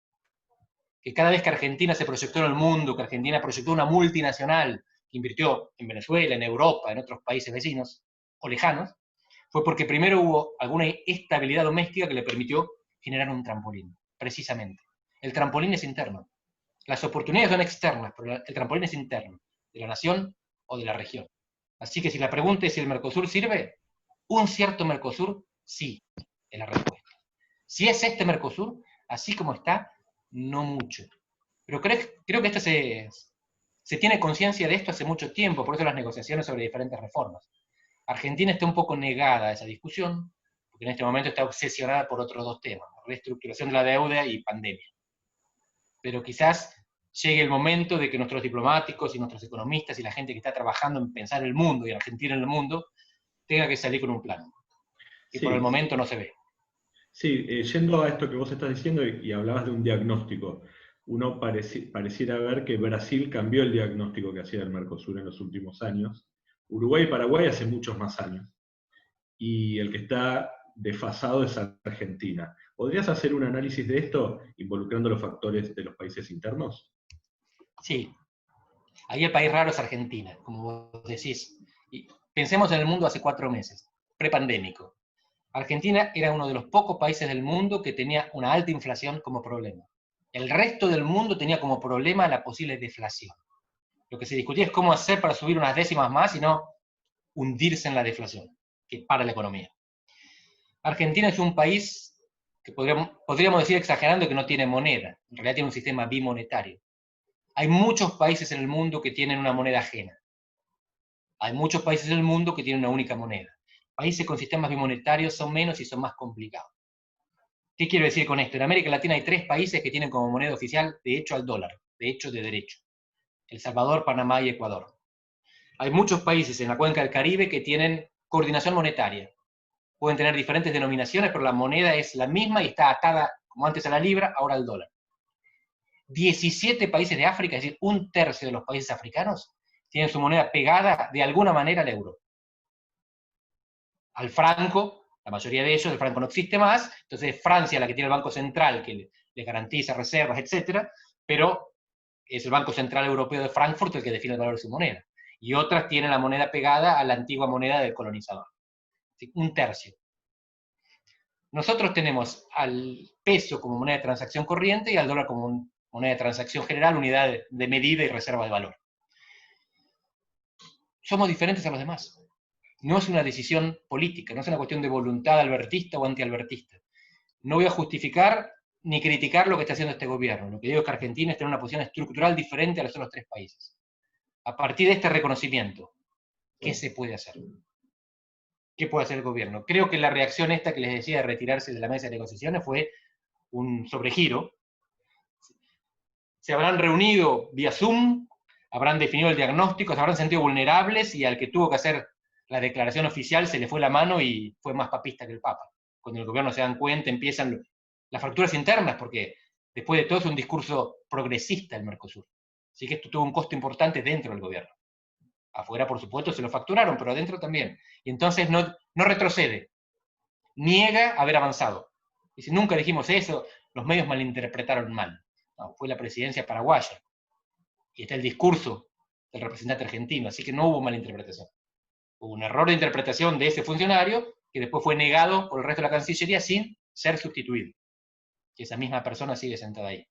Que cada vez que Argentina se proyectó en el mundo, que Argentina proyectó una multinacional que invirtió en Venezuela, en Europa, en otros países vecinos o lejanos, fue porque primero hubo alguna estabilidad doméstica que le permitió generar un trampolín, precisamente. El trampolín es interno. Las oportunidades son externas, pero el trampolín es interno, de la nación o de la región. Así que si la pregunta es si el Mercosur sirve, un cierto Mercosur sí es la respuesta. Si es este Mercosur, así como está, no mucho. Pero creo que esto se tiene conciencia de esto hace mucho tiempo, por eso las negociaciones sobre diferentes reformas. Argentina está un poco negada a esa discusión, porque en este momento está obsesionada por otros dos temas, reestructuración de la deuda y pandemia. Pero quizás llegue el momento de que nuestros diplomáticos y nuestros economistas y la gente que está trabajando en pensar el mundo y Argentina en el mundo, tenga que salir con un plan. Y Sí, por el momento no se ve. sí, yendo a esto que vos estás diciendo y hablabas de un diagnóstico, uno pareciera ver que Brasil cambió el diagnóstico que hacía el Mercosur en los últimos años. Uruguay y Paraguay hace muchos más años. Y el que está desfasado es Argentina. ¿Podrías hacer un análisis de esto involucrando los factores de los países internos? Sí. Ahí el país raro es Argentina, como vos decís. Y pensemos en el mundo hace 4 meses, prepandémico. Argentina era uno de los pocos países del mundo que tenía una alta inflación como problema. El resto del mundo tenía como problema la posible deflación. Lo que se discutía es cómo hacer para subir unas décimas más y no hundirse en la deflación, que para la economía. Argentina es un país que podríamos decir exagerando que no tiene moneda, en realidad tiene un sistema bimonetario. Hay muchos países en el mundo que tienen una moneda ajena. Hay muchos países en el mundo que tienen una única moneda. Países con sistemas bimonetarios son menos y son más complicados. ¿Qué quiero decir con esto? En América Latina hay 3 países que tienen como moneda oficial de hecho al dólar, de hecho de derecho. El Salvador, Panamá y Ecuador. Hay muchos países en la cuenca del Caribe que tienen coordinación monetaria. Pueden tener diferentes denominaciones, pero la moneda es la misma y está atada, como antes a la libra, ahora al dólar. 17 países de África, es decir, 1/3 de los países africanos, tienen su moneda pegada de alguna manera al euro. Al franco, la mayoría de ellos, el franco no existe más, entonces es Francia la que tiene el Banco Central, que le garantiza reservas, etc., pero es el Banco Central Europeo de Frankfurt el que define el valor de su moneda. Y otras tienen la moneda pegada a la antigua moneda del colonizador. 1/3. Nosotros tenemos al peso como moneda de transacción corriente y al dólar como moneda de transacción general, unidad de medida y reserva de valor. Somos diferentes a los demás. No es una decisión política, no es una cuestión de voluntad albertista o antialbertista. No voy a justificar ni criticar lo que está haciendo este gobierno. Lo que digo es que Argentina está en una posición estructural diferente a los otros 3 países. A partir de este reconocimiento, ¿qué se puede hacer? ¿Qué puede hacer el gobierno? Creo que la reacción esta que les decía de retirarse de la mesa de negociaciones fue un sobregiro. Se habrán reunido vía Zoom, habrán definido el diagnóstico, se habrán sentido vulnerables y al que tuvo que hacer la declaración oficial se le fue la mano y fue más papista que el Papa. Cuando el gobierno se dan cuenta empiezan las fracturas internas, porque después de todo es un discurso progresista el Mercosur. Así que esto tuvo un costo importante dentro del gobierno. Afuera, por supuesto, se lo facturaron, pero adentro también. Y entonces no retrocede, niega haber avanzado. Dice, nunca dijimos eso, los medios malinterpretaron mal. No, fue la presidencia paraguaya. y está el discurso del representante argentino, así que no hubo mala interpretación. Hubo un error de interpretación de ese funcionario que después fue negado por el resto de la Cancillería sin ser sustituido. Que esa misma persona sigue sentada ahí.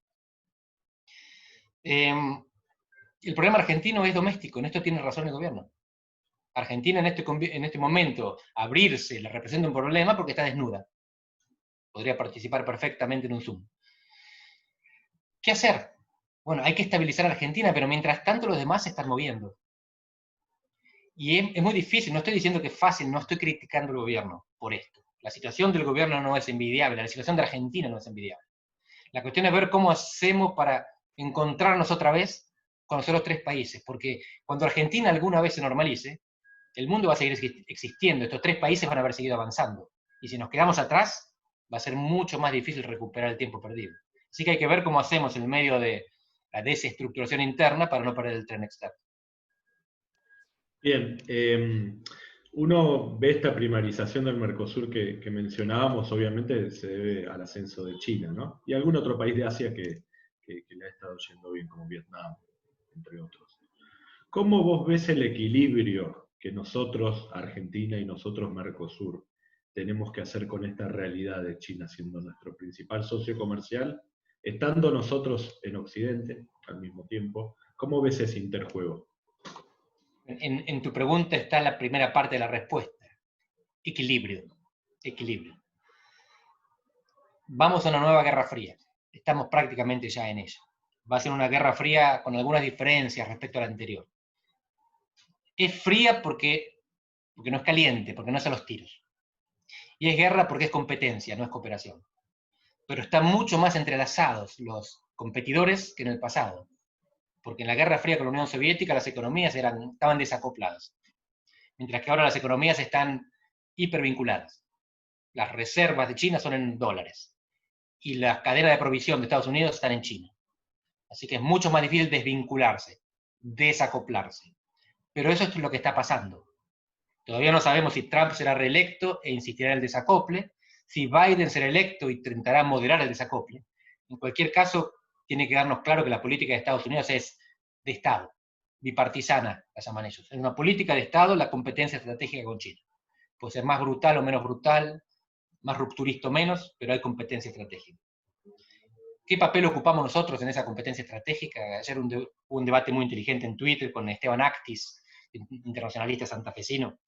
El problema argentino es doméstico, en esto tiene razón el gobierno. Argentina en este momento abrirse le representa un problema porque está desnuda. Podría participar perfectamente en un Zoom. ¿Qué hacer? Bueno, hay que estabilizar a Argentina, pero mientras tanto los demás se están moviendo. Y es muy difícil, no estoy diciendo que es fácil, no estoy criticando al gobierno por esto. La situación del gobierno no es envidiable, la situación de Argentina no es envidiable. La cuestión es ver cómo hacemos para encontrarnos otra vez con los otros 3 países, porque cuando Argentina alguna vez se normalice, el mundo va a seguir existiendo, estos 3 países van a haber seguido avanzando, y si nos quedamos atrás, va a ser mucho más difícil recuperar el tiempo perdido. Así que hay que ver cómo hacemos en medio de la desestructuración interna para no perder el tren externo. Bien, uno ve esta primarización del Mercosur que mencionábamos, obviamente se debe al ascenso de China, ¿no? Y algún otro país de Asia que le ha estado yendo bien, como Vietnam, entre otros. ¿Cómo vos ves el equilibrio que nosotros, Argentina y nosotros, Mercosur, tenemos que hacer con esta realidad de China siendo nuestro principal socio comercial, estando nosotros en Occidente al mismo tiempo? ¿Cómo ves ese interjuego? En tu pregunta está la primera parte de la respuesta. Equilibrio. Equilibrio. Vamos a una nueva Guerra Fría. Estamos prácticamente ya en ella. Va a ser una Guerra Fría con algunas diferencias respecto a la anterior. Es fría porque no es caliente, porque no es a los tiros. Y es guerra porque es competencia, no es cooperación. Pero están mucho más entrelazados los competidores que en el pasado. Porque en la Guerra Fría con la Unión Soviética las economías estaban desacopladas. Mientras que ahora las economías están hipervinculadas. Las reservas de China son en dólares. Y las cadenas de provisión de Estados Unidos están en China. Así que es mucho más difícil desvincularse, desacoplarse. Pero eso es lo que está pasando. Todavía no sabemos si Trump será reelecto e insistirá en el desacople, si Biden será electo y intentará moderar el desacople. En cualquier caso, tiene que darnos claro que la política de Estados Unidos es de Estado, bipartisana, la llaman ellos. Es una política de Estado la competencia estratégica con China. Puede ser más brutal o menos brutal, más rupturista o menos, pero hay competencia estratégica. ¿Qué papel ocupamos nosotros en esa competencia estratégica? Ayer hubo un debate muy inteligente en Twitter con Esteban Actis, internacionalista santafesino,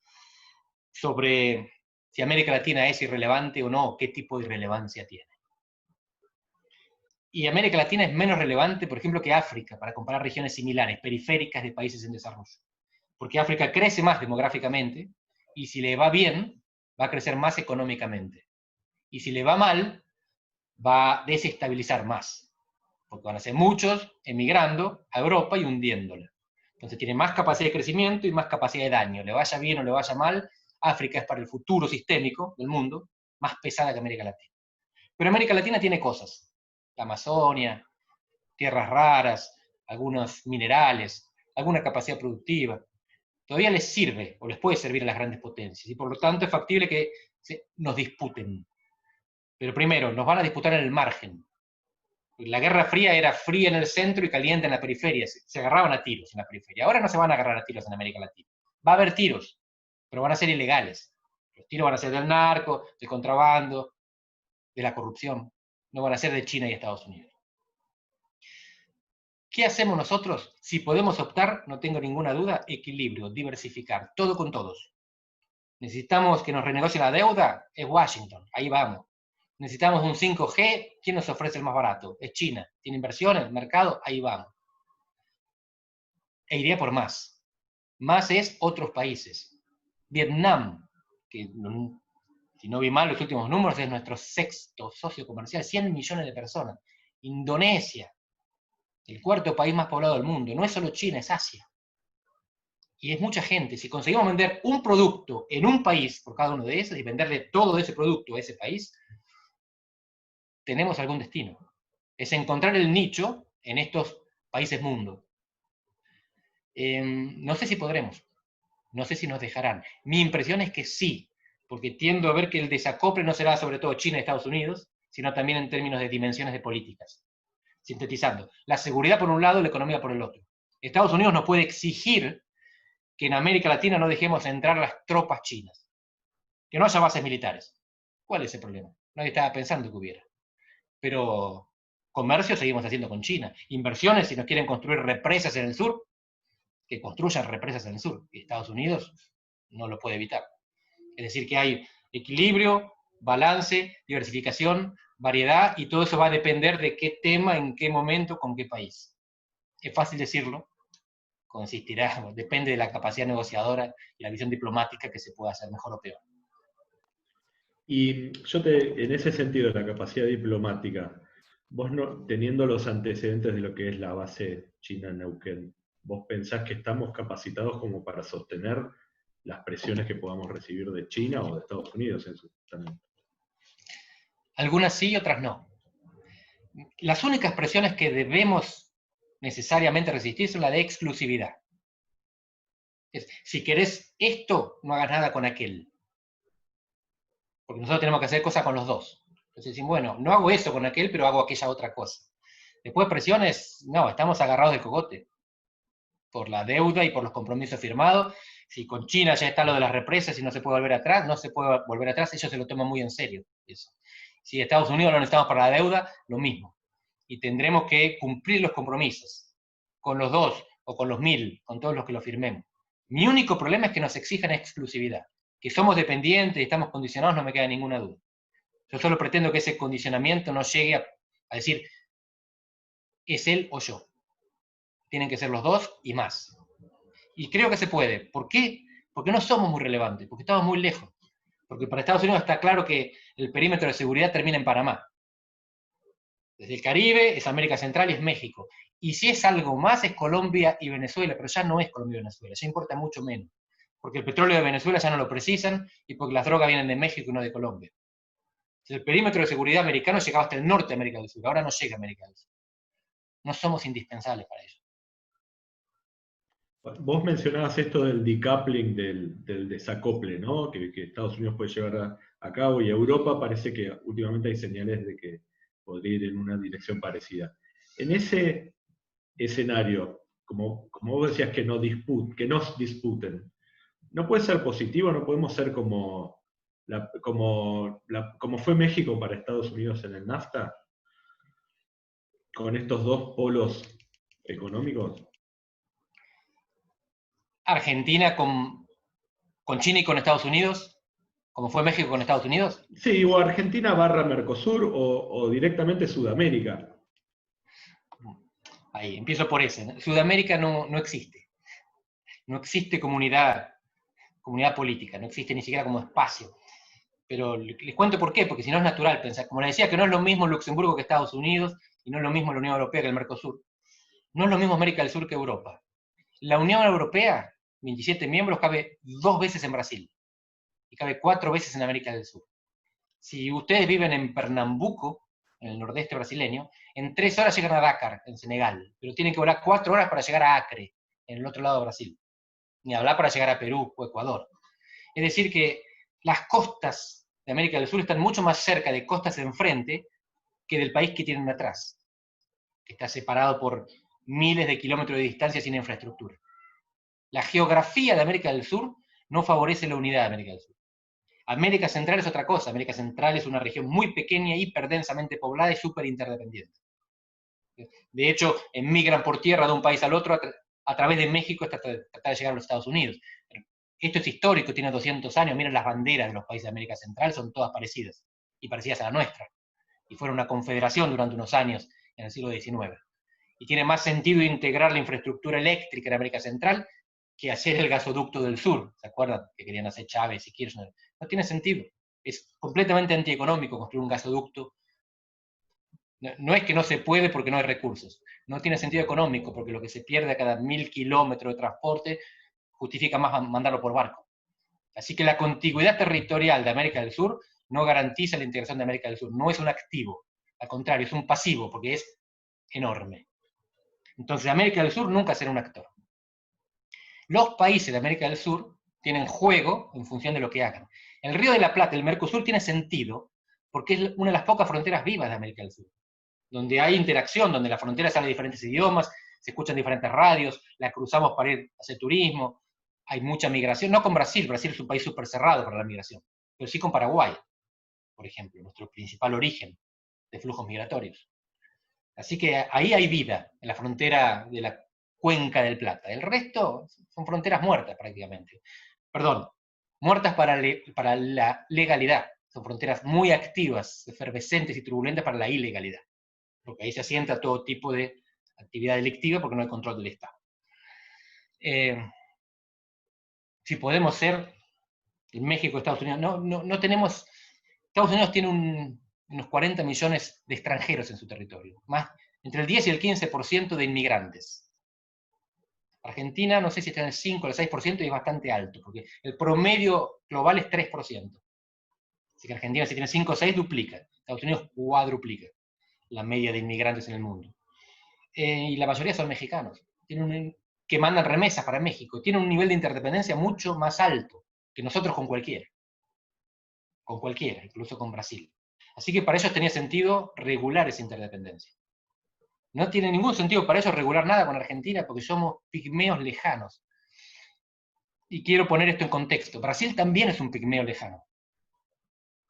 sobre si América Latina es irrelevante o no, qué tipo de irrelevancia tiene. Y América Latina es menos relevante, por ejemplo, que África, para comparar regiones similares, periféricas de países en desarrollo. Porque África crece más demográficamente, y si le va bien, va a crecer más económicamente. Y si le va mal, va a desestabilizar más. Porque van a ser muchos emigrando a Europa y hundiéndola. Entonces tiene más capacidad de crecimiento y más capacidad de daño. Le vaya bien o le vaya mal, África es para el futuro sistémico del mundo más pesada que América Latina. Pero América Latina tiene cosas. La Amazonia, tierras raras, algunos minerales, alguna capacidad productiva. Todavía les sirve, o les puede servir a las grandes potencias, y por lo tanto es factible que nos disputen. Pero primero, nos van a disputar en el margen. La Guerra Fría era fría en el centro y caliente en la periferia. Se agarraban a tiros en la periferia. Ahora no se van a agarrar a tiros en América Latina. Va a haber tiros, pero van a ser ilegales. Los tiros van a ser del narco, del contrabando, de la corrupción. No van a ser de China y Estados Unidos. ¿Qué hacemos nosotros? Si podemos optar, no tengo ninguna duda, equilibrio, diversificar, todo con todos. Necesitamos que nos renegocie la deuda, es Washington, ahí vamos. Necesitamos un 5G, ¿quién nos ofrece el más barato? Es China. ¿Tiene inversiones? ¿Mercado? Ahí vamos. E iría por más. Más es otros países. Vietnam, que si no vi mal los últimos números, es nuestro 6º socio comercial, 100 millones de personas. Indonesia, el 4º país más poblado del mundo. No es solo China, es Asia. Y es mucha gente. Si conseguimos vender un producto en un país por cada uno de esos y venderle todo ese producto a ese país, tenemos algún destino. Es encontrar el nicho en estos países mundo. No sé si podremos. No sé si nos dejarán. Mi impresión es que sí, porque tiendo a ver que el desacople no será sobre todo China y Estados Unidos, sino también en términos de dimensiones de políticas. Sintetizando, la seguridad por un lado, la economía por el otro. Estados Unidos no puede exigir que en América Latina no dejemos entrar las tropas chinas, que no haya bases militares. ¿Cuál es el problema? Nadie estaba pensando que hubiera. Pero comercio seguimos haciendo con China. Inversiones, si nos quieren construir represas en el sur, que construyan represas en el sur. Y Estados Unidos no lo puede evitar. Es decir, que hay equilibrio, balance, diversificación, variedad, y todo eso va a depender de qué tema, en qué momento, con qué país. Es fácil decirlo, consistirá, depende de la capacidad negociadora y la visión diplomática que se pueda hacer mejor o peor. Y en ese sentido, la capacidad diplomática, vos no, teniendo los antecedentes de lo que es la base china en Neuquén, ¿vos pensás que estamos capacitados como para sostener las presiones que podamos recibir de China o de Estados Unidos en su también? Algunas sí y otras no. Las únicas presiones que debemos necesariamente resistir son la de exclusividad. Si querés esto, no hagas nada con aquel. Porque nosotros tenemos que hacer cosas con los dos. Entonces decimos, bueno, no hago eso con aquel, pero hago aquella otra cosa. Después presiones, no, estamos agarrados del cogote. Por la deuda y por los compromisos firmados. Si con China ya está lo de las represas y no se puede volver atrás, no se puede volver atrás, ellos se lo toman muy en serio. Eso. Si Estados Unidos lo necesitamos para la deuda, lo mismo. Y tendremos que cumplir los compromisos, con los 2 o con los 1000, con todos los que lo firmemos. Mi único problema es que nos exijan exclusividad. Que somos dependientes y estamos condicionados, no me queda ninguna duda. Yo solo pretendo que ese condicionamiento no llegue a decir, es él o yo. Tienen que ser los dos y más. Y creo que se puede. ¿Por qué? Porque no somos muy relevantes, porque estamos muy lejos. Porque para Estados Unidos está claro que el perímetro de seguridad termina en Panamá. Desde el Caribe es América Central y es México. Y si es algo más es Colombia y Venezuela, pero ya no es Colombia y Venezuela, ya importa mucho menos. Porque el petróleo de Venezuela ya no lo precisan y porque las drogas vienen de México y no de Colombia. Entonces, el perímetro de seguridad americano llegaba hasta el norte de América del Sur, ahora no llega a América del Sur. No somos indispensables para ello. Vos mencionabas esto del decoupling, del desacople, ¿no? Que Estados Unidos puede llevar a cabo, y Europa parece que últimamente hay señales de que podría ir en una dirección parecida. En ese escenario, como vos decías que nos disputen, ¿no puede ser positivo? ¿No podemos ser como fue México para Estados Unidos en el NAFTA? Con estos dos polos económicos. Argentina con China y con Estados Unidos, como fue México con Estados Unidos. Sí, o Argentina barra Mercosur o directamente Sudamérica. Ahí, empiezo por ese. Sudamérica no existe. No existe comunidad política, no existe ni siquiera como espacio. Pero les cuento por qué, porque si no es natural pensar. Como les decía, que no es lo mismo Luxemburgo que Estados Unidos, y no es lo mismo la Unión Europea que el Mercosur. No es lo mismo América del Sur que Europa. La Unión Europea, 27 miembros, cabe 2 veces en Brasil, y cabe 4 veces en América del Sur. Si ustedes viven en Pernambuco, en el nordeste brasileño, en 3 horas llegan a Dakar, en Senegal, pero tienen que volar 4 horas para llegar a Acre, en el otro lado de Brasil. Ni hablar para llegar a Perú o Ecuador. Es decir que las costas de América del Sur están mucho más cerca de costas enfrente que del país que tienen atrás, que está separado por miles de kilómetros de distancia sin infraestructura. La geografía de América del Sur no favorece la unidad de América del Sur. América Central es otra cosa. América Central es una región muy pequeña, hiperdensamente poblada y súper interdependiente. De hecho, emigran por tierra de un país al otro a través de México hasta tratar de llegar a los Estados Unidos. Esto es histórico, tiene 200 años. Miren las banderas de los países de América Central, son todas parecidas, y parecidas a la nuestra. Y fueron una confederación durante unos años en el siglo XIX. Y tiene más sentido integrar la infraestructura eléctrica en América Central que hacer el gasoducto del sur. ¿Se acuerdan que querían hacer Chávez y Kirchner? No tiene sentido. Es completamente antieconómico construir un gasoducto. No es que no se puede porque no hay recursos. No tiene sentido económico porque lo que se pierde a cada 1000 kilómetros de transporte justifica más mandarlo por barco. Así que la contigüidad territorial de América del Sur no garantiza la integración de América del Sur. No es un activo. Al contrario, es un pasivo porque es enorme. Entonces América del Sur nunca será un actor. Los países de América del Sur tienen juego en función de lo que hagan. El Río de la Plata, el Mercosur, tiene sentido porque es una de las pocas fronteras vivas de América del Sur, donde hay interacción, donde la frontera sale de diferentes idiomas, se escuchan diferentes radios, la cruzamos para ir a hacer turismo, hay mucha migración, no con Brasil, Brasil es un país súper cerrado para la migración, pero sí con Paraguay, por ejemplo, nuestro principal origen de flujos migratorios. Así que ahí hay vida, en la frontera de la Cuenca del Plata. El resto son fronteras muertas prácticamente. Perdón, muertas para la legalidad. Son fronteras muy activas, efervescentes y turbulentas para la ilegalidad. Porque ahí se asienta todo tipo de actividad delictiva porque no hay control del Estado. Si podemos ser en México, Estados Unidos, no tenemos... Estados Unidos tiene unos 40 millones de extranjeros en su territorio, más entre el 10 y el 15% de inmigrantes. Argentina, no sé si está en el 5 o el 6% y es bastante alto, porque el promedio global es 3%. Así que Argentina, si tiene 5 o 6, duplica. Estados Unidos cuadruplica la media de inmigrantes en el mundo. Y la mayoría son mexicanos, que mandan remesas para México. Tienen un nivel de interdependencia mucho más alto que nosotros con cualquiera. Con cualquiera, incluso con Brasil. Así que para ellos tenía sentido regular esa interdependencia. No tiene ningún sentido para ellos regular nada con Argentina porque somos pigmeos lejanos. Y quiero poner esto en contexto. Brasil también es un pigmeo lejano.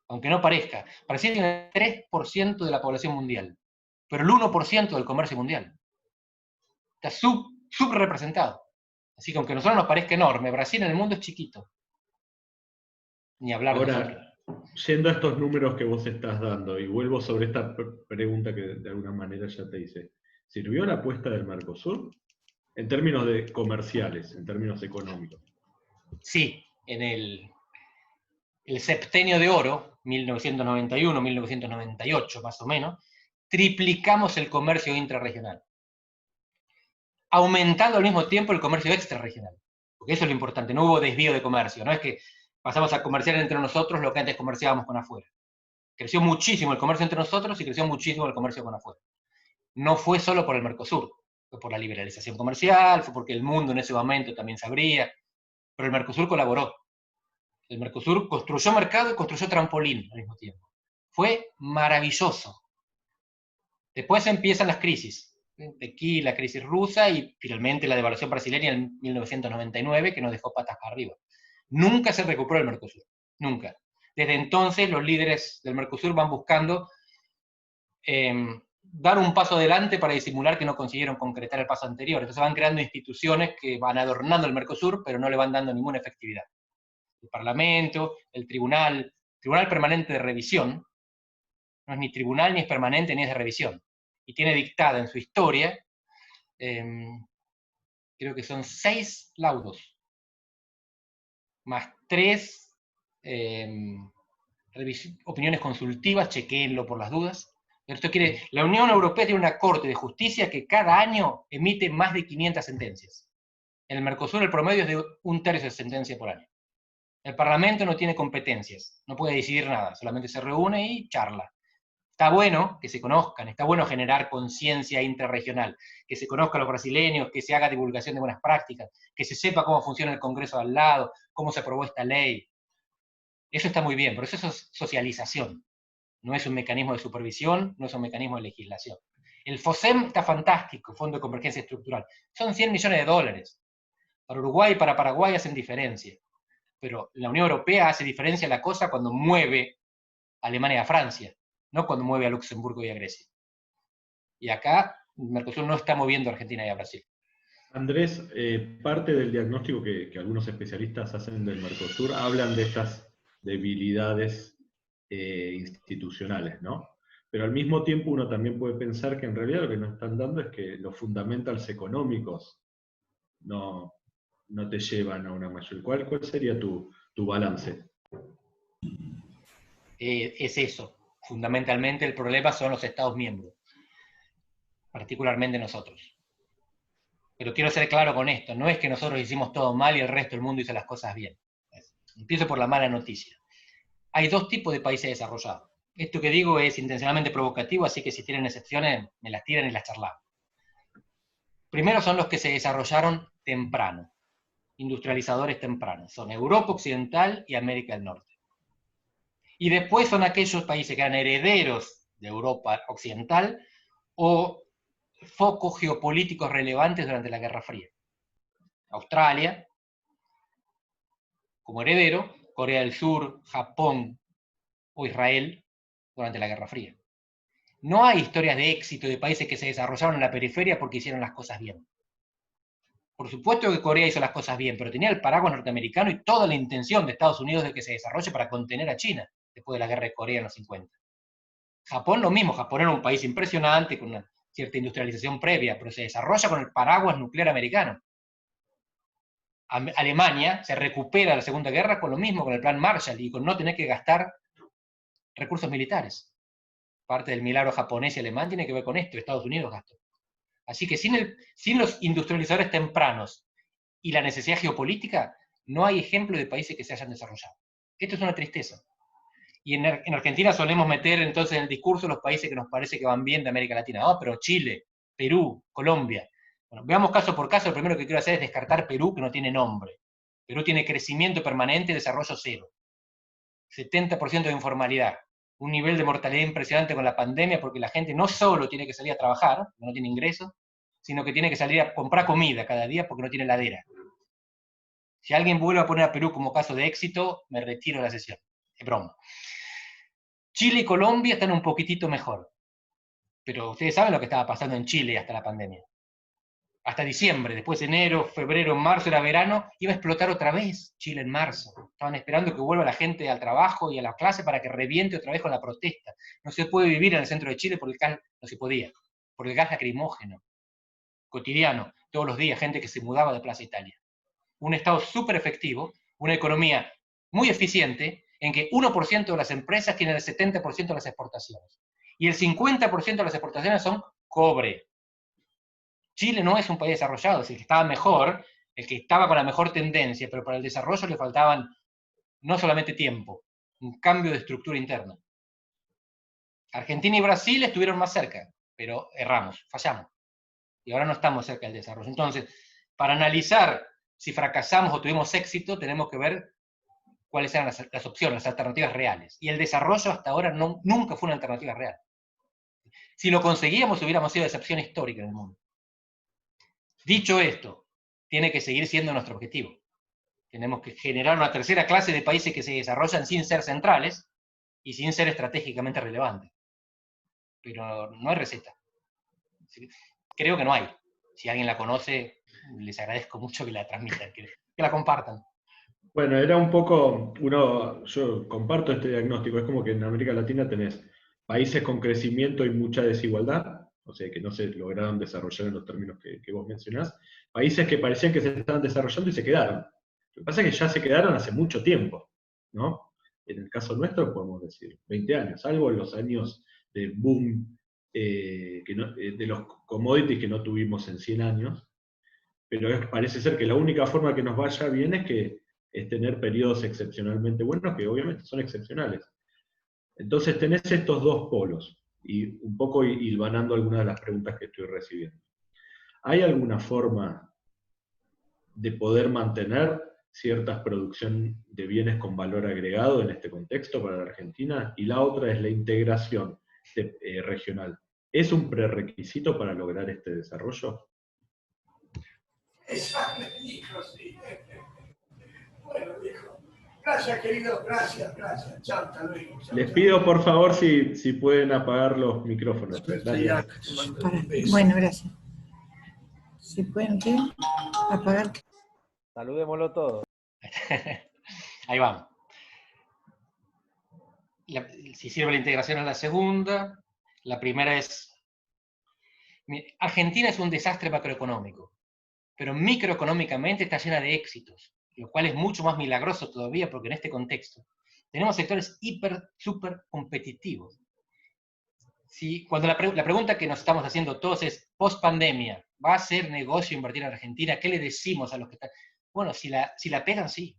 Aunque no parezca. Brasil tiene el 3% de la población mundial, pero el 1% del comercio mundial. Está subrepresentado. Así que aunque a nosotros nos parezca enorme, Brasil en el mundo es chiquito. Ni hablar de nosotros. Yendo a estos números que vos estás dando, y vuelvo sobre esta pregunta que de alguna manera ya te hice, ¿sirvió la apuesta del Mercosur? En términos comerciales, en términos económicos. Sí, en el septenio de oro, 1991-1998 más o menos, triplicamos el comercio intrarregional. Aumentando al mismo tiempo el comercio extrarregional. Porque eso es lo importante, no hubo desvío de comercio, no es que pasamos a comerciar entre nosotros lo que antes comerciábamos con afuera. Creció muchísimo el comercio entre nosotros y creció muchísimo el comercio con afuera. No fue solo por el Mercosur, fue por la liberalización comercial, fue porque el mundo en ese momento también se abría, pero el Mercosur colaboró. El Mercosur construyó mercado y construyó trampolín al mismo tiempo. Fue maravilloso. Después empiezan las crisis. Aquí la crisis rusa y finalmente la devaluación brasileña en 1999 que nos dejó patas para arriba. Nunca se recuperó el Mercosur, nunca. Desde entonces los líderes del Mercosur van buscando dar un paso adelante para disimular que no consiguieron concretar el paso anterior. Entonces van creando instituciones que van adornando el Mercosur, pero no le van dando ninguna efectividad. El Parlamento, el Tribunal Permanente de Revisión, no es ni tribunal, ni es permanente, ni es de revisión. Y tiene dictada en su historia, creo que son 6 laudos, más 3 opiniones consultivas, chequéenlo por las dudas. La Unión Europea tiene una Corte de Justicia que cada año emite más de 500 sentencias. En el Mercosur el promedio es de 1/3 de sentencia por año. El Parlamento no tiene competencias, no puede decidir nada, solamente se reúne y charla. Está bueno que se conozcan, está bueno generar conciencia intrarregional, que se conozcan los brasileños, que se haga divulgación de buenas prácticas, que se sepa cómo funciona el Congreso de al lado, cómo se aprobó esta ley. Eso está muy bien, pero eso es socialización. No es un mecanismo de supervisión, no es un mecanismo de legislación. El FOSEM está fantástico, Fondo de Convergencia Estructural. Son 100 millones de dólares. Para Uruguay y para Paraguay hacen diferencia. Pero la Unión Europea hace diferencia la cosa cuando mueve a Alemania y a Francia, no cuando mueve a Luxemburgo y a Grecia. Y acá Mercosur no está moviendo a Argentina y a Brasil. Andrés, parte del diagnóstico que algunos especialistas hacen del Mercosur hablan de estas debilidades institucionales, ¿no? Pero al mismo tiempo uno también puede pensar que en realidad lo que nos están dando es que los fundamentals económicos no te llevan a una mayor. ¿Cuál sería tu balance? Es eso. Fundamentalmente el problema son los Estados miembros, particularmente nosotros. Pero quiero ser claro con esto, no es que nosotros hicimos todo mal y el resto del mundo hizo las cosas bien. Empiezo por la mala noticia. Hay 2 tipos de países desarrollados. Esto que digo es intencionalmente provocativo, así que si tienen excepciones, me las tiran y las charlamos. Primero son los que se desarrollaron temprano, industrializadores tempranos. Son Europa Occidental y América del Norte. Y después son aquellos países que eran herederos de Europa Occidental o focos geopolíticos relevantes durante la Guerra Fría. Australia, como heredero, Corea del Sur, Japón o Israel durante la Guerra Fría. No hay historias de éxito de países que se desarrollaron en la periferia porque hicieron las cosas bien. Por supuesto que Corea hizo las cosas bien, pero tenía el paraguas norteamericano y toda la intención de Estados Unidos de que se desarrolle para contener a China, después de la guerra de Corea en los 50. Japón lo mismo, Japón era un país impresionante, con una cierta industrialización previa, pero se desarrolla con el paraguas nuclear americano. Alemania se recupera de la Segunda Guerra con lo mismo, con el plan Marshall y con no tener que gastar recursos militares. Parte del milagro japonés y alemán tiene que ver con esto, Estados Unidos gastó. Así que sin los industrializadores tempranos y la necesidad geopolítica, no hay ejemplo de países que se hayan desarrollado. Esto es una tristeza. Y en Argentina solemos meter entonces en el discurso los países que nos parece que van bien de América Latina. Pero Chile, Perú, Colombia. Bueno, veamos caso por caso. Lo primero que quiero hacer es descartar Perú, que no tiene nombre. Perú tiene crecimiento permanente y desarrollo cero. 70% de informalidad. Un nivel de mortalidad impresionante con la pandemia, porque la gente no solo tiene que salir a trabajar, no tiene ingresos, sino que tiene que salir a comprar comida cada día porque no tiene heladera. Si alguien vuelve a poner a Perú como caso de éxito, me retiro de la sesión. Es broma. Chile y Colombia están un poquitito mejor. Pero ustedes saben lo que estaba pasando en Chile hasta la pandemia. Hasta diciembre, después enero, febrero, marzo, era verano, iba a explotar otra vez Chile en marzo. Estaban esperando que vuelva la gente al trabajo y a la clase para que reviente otra vez con la protesta. No se puede vivir en el centro de Chile porque el gas no se podía, por el gas lacrimógeno, cotidiano, todos los días, gente que se mudaba de Plaza Italia. Un Estado súper efectivo, una economía muy eficiente, en que 1% de las empresas tienen el 70% de las exportaciones. Y el 50% de las exportaciones son cobre. Chile no es un país desarrollado, es el que estaba mejor, el que estaba con la mejor tendencia, pero para el desarrollo le faltaban no solamente tiempo, un cambio de estructura interna. Argentina y Brasil estuvieron más cerca, pero erramos, fallamos. Y ahora no estamos cerca del desarrollo. Entonces, para analizar si fracasamos o tuvimos éxito, tenemos que ver cuáles eran las opciones, las alternativas reales. Y el desarrollo hasta ahora nunca fue una alternativa real. Si lo conseguíamos, hubiéramos sido excepción histórica en el mundo. Dicho esto, tiene que seguir siendo nuestro objetivo. Tenemos que generar una tercera clase de países que se desarrollan sin ser centrales y sin ser estratégicamente relevantes. Pero no hay receta. Creo que no hay. Si alguien la conoce, les agradezco mucho que la transmitan, que la compartan. Bueno, era un poco, yo comparto este diagnóstico, es como que en América Latina tenés países con crecimiento y mucha desigualdad, o sea, que no se lograron desarrollar en los términos que vos mencionás, países que parecían que se estaban desarrollando y se quedaron. Lo que pasa es que ya se quedaron hace mucho tiempo, ¿no? En el caso nuestro podemos decir 20 años, salvo en los años de boom de los commodities que no tuvimos en 100 años, pero parece ser que la única forma que nos vaya bien es tener periodos excepcionalmente buenos, que obviamente son excepcionales. Entonces tenés estos dos polos, y un poco hilvanando algunas de las preguntas que estoy recibiendo. ¿Hay alguna forma de poder mantener cierta producción de bienes con valor agregado en este contexto para la Argentina? Y la otra es la integración regional. ¿Es un prerequisito para lograr este desarrollo? Hijo, sí. Bueno, viejo. Gracias, querido. Gracias. Chao, hasta luego. Les pido, por favor, si pueden apagar los micrófonos. Bueno, gracias. Si pueden, ¿qué? Apagar. Saludémoslo todos. Ahí vamos. Si sirve la integración en la segunda, la primera es... Argentina es un desastre macroeconómico, pero microeconómicamente está llena de éxitos, lo cual es mucho más milagroso todavía porque en este contexto tenemos sectores súper competitivos. Cuando la pregunta que nos estamos haciendo todos es, post pandemia, ¿va a ser negocio invertir en Argentina? ¿Qué le decimos a los que están? Bueno, si la pegan, sí.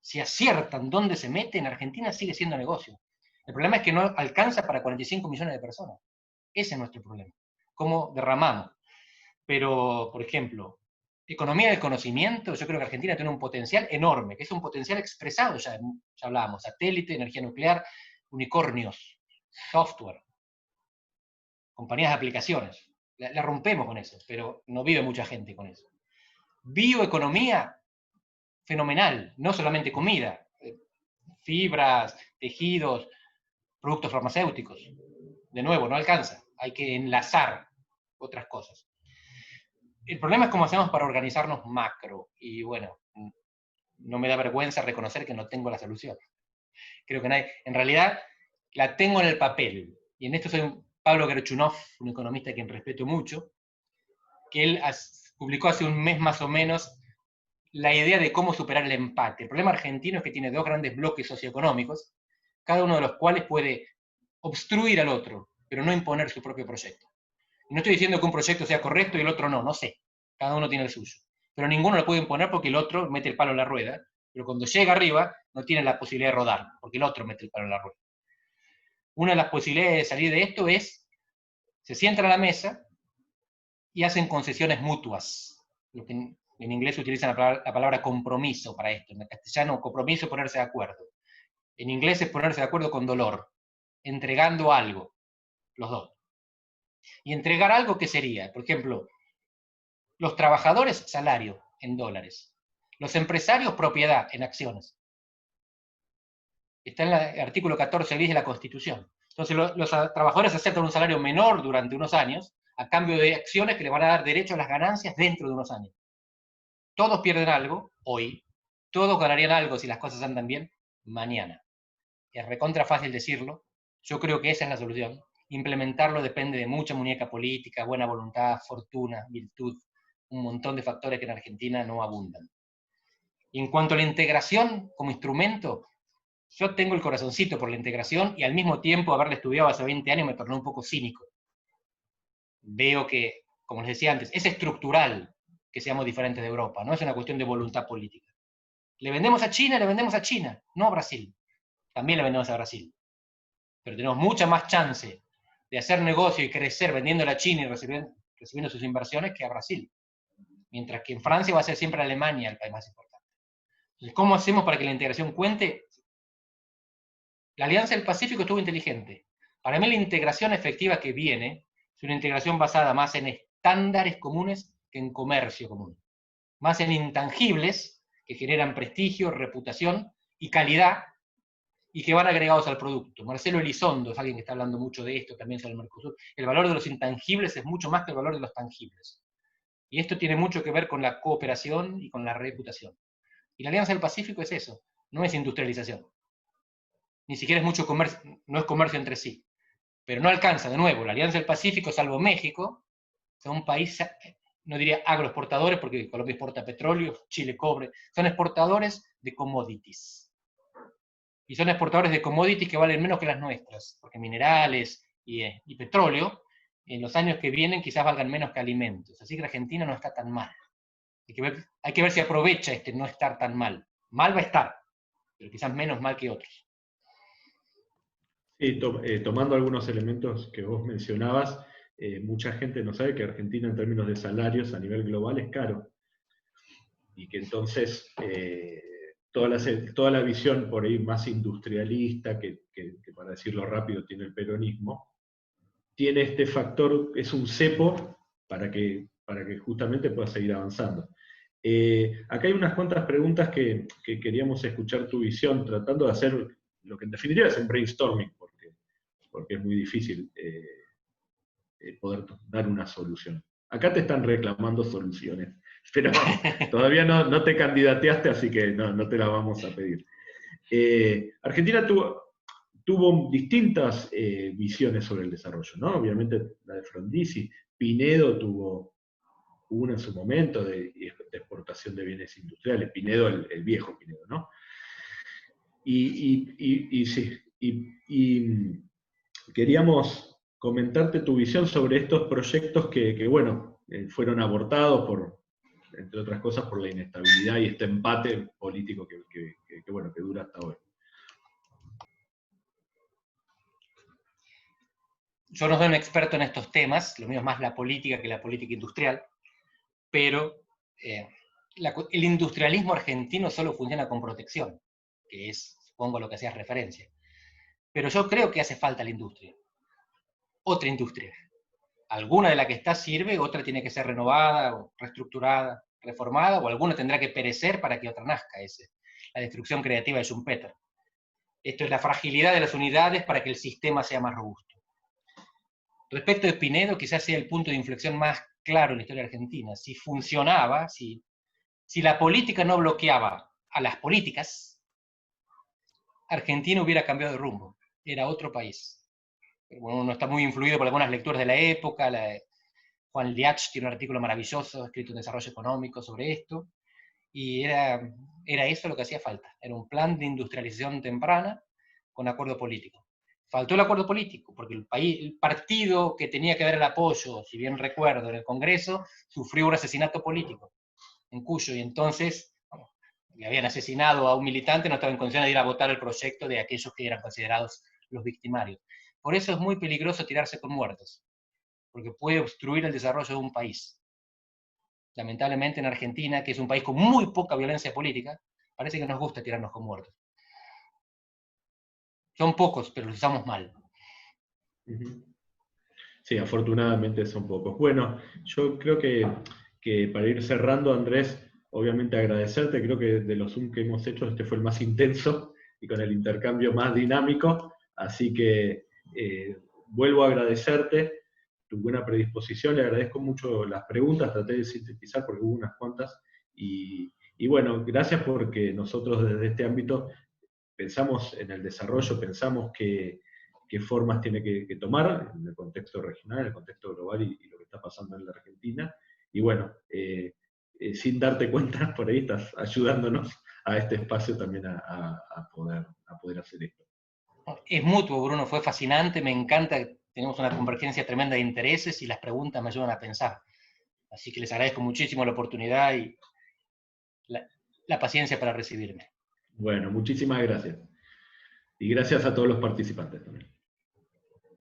Si aciertan dónde se meten, Argentina sigue siendo negocio. El problema es que no alcanza para 45 millones de personas. Ese es nuestro problema. ¿Cómo derramamos? Pero, por ejemplo, economía del conocimiento, yo creo que Argentina tiene un potencial enorme, que es un potencial expresado, ya hablábamos, satélite, energía nuclear, unicornios, software, compañías de aplicaciones. La rompemos con eso, pero no vive mucha gente con eso. Bioeconomía, fenomenal, no solamente comida, fibras, tejidos, productos farmacéuticos. De nuevo, no alcanza, hay que enlazar otras cosas. El problema es cómo hacemos para organizarnos macro, y bueno, no me da vergüenza reconocer que no tengo la solución. Creo que nadie, en realidad la tengo en el papel, y en esto soy Pablo Gerchunov, un economista a quien respeto mucho, que él publicó hace un mes más o menos la idea de cómo superar el empate. El problema argentino es que tiene dos grandes bloques socioeconómicos, cada uno de los cuales puede obstruir al otro, pero no imponer su propio proyecto. No estoy diciendo que un proyecto sea correcto y el otro no, no sé. Cada uno tiene el suyo. Pero ninguno lo puede imponer porque el otro mete el palo en la rueda, pero cuando llega arriba no tiene la posibilidad de rodar, porque el otro mete el palo en la rueda. Una de las posibilidades de salir de esto es, se sientan a la mesa y hacen concesiones mutuas. Lo que en inglés utilizan la palabra compromiso para esto. En castellano, compromiso es ponerse de acuerdo. En inglés es ponerse de acuerdo con dolor, entregando algo, los dos. Y entregar algo, ¿qué sería? Por ejemplo, los trabajadores, salario en dólares. Los empresarios, propiedad en acciones. Está en el artículo 14 bis de la Constitución. Entonces los trabajadores aceptan un salario menor durante unos años a cambio de acciones que le van a dar derecho a las ganancias dentro de unos años. Todos pierden algo hoy, todos ganarían algo si las cosas andan bien mañana. Es recontra fácil decirlo, yo creo que esa es la solución. Implementarlo depende de mucha muñeca política, buena voluntad, fortuna, virtud, un montón de factores que en Argentina no abundan. Y en cuanto a la integración como instrumento, yo tengo el corazoncito por la integración y al mismo tiempo haberla estudiado hace 20 años me tornó un poco cínico. Veo que, como les decía antes, es estructural que seamos diferentes de Europa, no es una cuestión de voluntad política. Le vendemos a China, no a Brasil. También le vendemos a Brasil. Pero tenemos mucha más chance de hacer negocio y crecer vendiendo a China y recibiendo sus inversiones que a Brasil. Mientras que en Francia va a ser siempre Alemania el país más importante. Entonces, ¿cómo hacemos para que la integración cuente? La Alianza del Pacífico estuvo inteligente. Para mí la integración efectiva que viene es una integración basada más en estándares comunes que en comercio común. Más en intangibles que generan prestigio, reputación y calidad y que van agregados al producto. Marcelo Elizondo es alguien que está hablando mucho de esto también sobre el Mercosur. El valor de los intangibles es mucho más que el valor de los tangibles. Y esto tiene mucho que ver con la cooperación y con la reputación. Y la Alianza del Pacífico es eso, no es industrialización. Ni siquiera es mucho comercio, no es comercio entre sí. Pero no alcanza, de nuevo, la Alianza del Pacífico, salvo México, es un país, no diría agroexportadores, porque Colombia exporta petróleo, Chile cobre, son exportadores de commodities. Y son exportadores de commodities que valen menos que las nuestras, porque minerales y petróleo, en los años que vienen quizás valgan menos que alimentos. Así que la Argentina no está tan mal. Hay que ver si aprovecha no estar tan mal. Mal va a estar, pero quizás menos mal que otros. Sí, tomando algunos elementos que vos mencionabas, mucha gente no sabe que Argentina en términos de salarios a nivel global es caro. Y que entonces toda la visión por ahí más industrialista, que para decirlo rápido tiene el peronismo, tiene este factor, es un cepo para que justamente pueda seguir avanzando. Acá hay unas cuantas preguntas que queríamos escuchar tu visión, tratando de hacer lo que en definitiva es un brainstorming, porque es muy difícil poder dar una solución. Acá te están reclamando soluciones, pero todavía no te candidateaste, así que no te la vamos a pedir. Argentina tuvo distintas visiones sobre el desarrollo, ¿no? Obviamente la de Frondizi, Pinedo tuvo una en su momento de exportación de bienes industriales, Pinedo, el viejo Pinedo, ¿no? Y queríamos comentarte tu visión sobre estos proyectos que bueno, fueron abortados entre otras cosas, por la inestabilidad y este empate político que dura hasta hoy. Yo no soy un experto en estos temas, lo mío es más la política que la política industrial, pero el industrialismo argentino solo funciona con protección, que es, supongo, lo que hacías referencia. Pero yo creo que hace falta la industria. Otra industria. alguna de las que está sirve, otra tiene que ser renovada, o reestructurada, reformada, o alguna tendrá que perecer para que otra nazca. La destrucción creativa de Schumpeter. Esto es la fragilidad de las unidades para que el sistema sea más robusto. Respecto de Pinedo, quizás sea el punto de inflexión más claro en la historia argentina. Si funcionaba, si la política no bloqueaba a las políticas, Argentina hubiera cambiado de rumbo. Era otro país. Bueno, uno está muy influido por algunas lecturas de la época. Juan Liach tiene un artículo maravilloso escrito en Desarrollo Económico sobre esto. Y era eso lo que hacía falta. Era un plan de industrialización temprana con acuerdo político. Faltó el acuerdo político, porque el partido que tenía que dar el apoyo, si bien recuerdo, en el Congreso, sufrió un asesinato político en Cuyo, y entonces le habían asesinado a un militante, no estaba en condiciones de ir a votar el proyecto de aquellos que eran considerados los victimarios. Por eso es muy peligroso tirarse con muertos, porque puede obstruir el desarrollo de un país. Lamentablemente en Argentina, que es un país con muy poca violencia política, parece que nos gusta tirarnos con muertos. Son pocos, pero los usamos mal. Sí, afortunadamente son pocos. Bueno, yo creo que para ir cerrando, Andrés, obviamente agradecerte, creo que de los Zoom que hemos hecho este fue el más intenso y con el intercambio más dinámico, así que vuelvo a agradecerte tu buena predisposición, le agradezco mucho las preguntas, traté de sintetizar porque hubo unas cuantas, y bueno, gracias porque nosotros desde este ámbito pensamos en el desarrollo, pensamos qué formas tiene que tomar en el contexto regional, en el contexto global y lo que está pasando en la Argentina. Y bueno, sin darte cuenta, por ahí estás ayudándonos a este espacio también a poder hacer esto. Es mutuo, Bruno, fue fascinante, me encanta, tenemos una convergencia tremenda de intereses y las preguntas me ayudan a pensar. Así que les agradezco muchísimo la oportunidad y la paciencia para recibirme. Bueno, muchísimas gracias. Y gracias a todos los participantes también.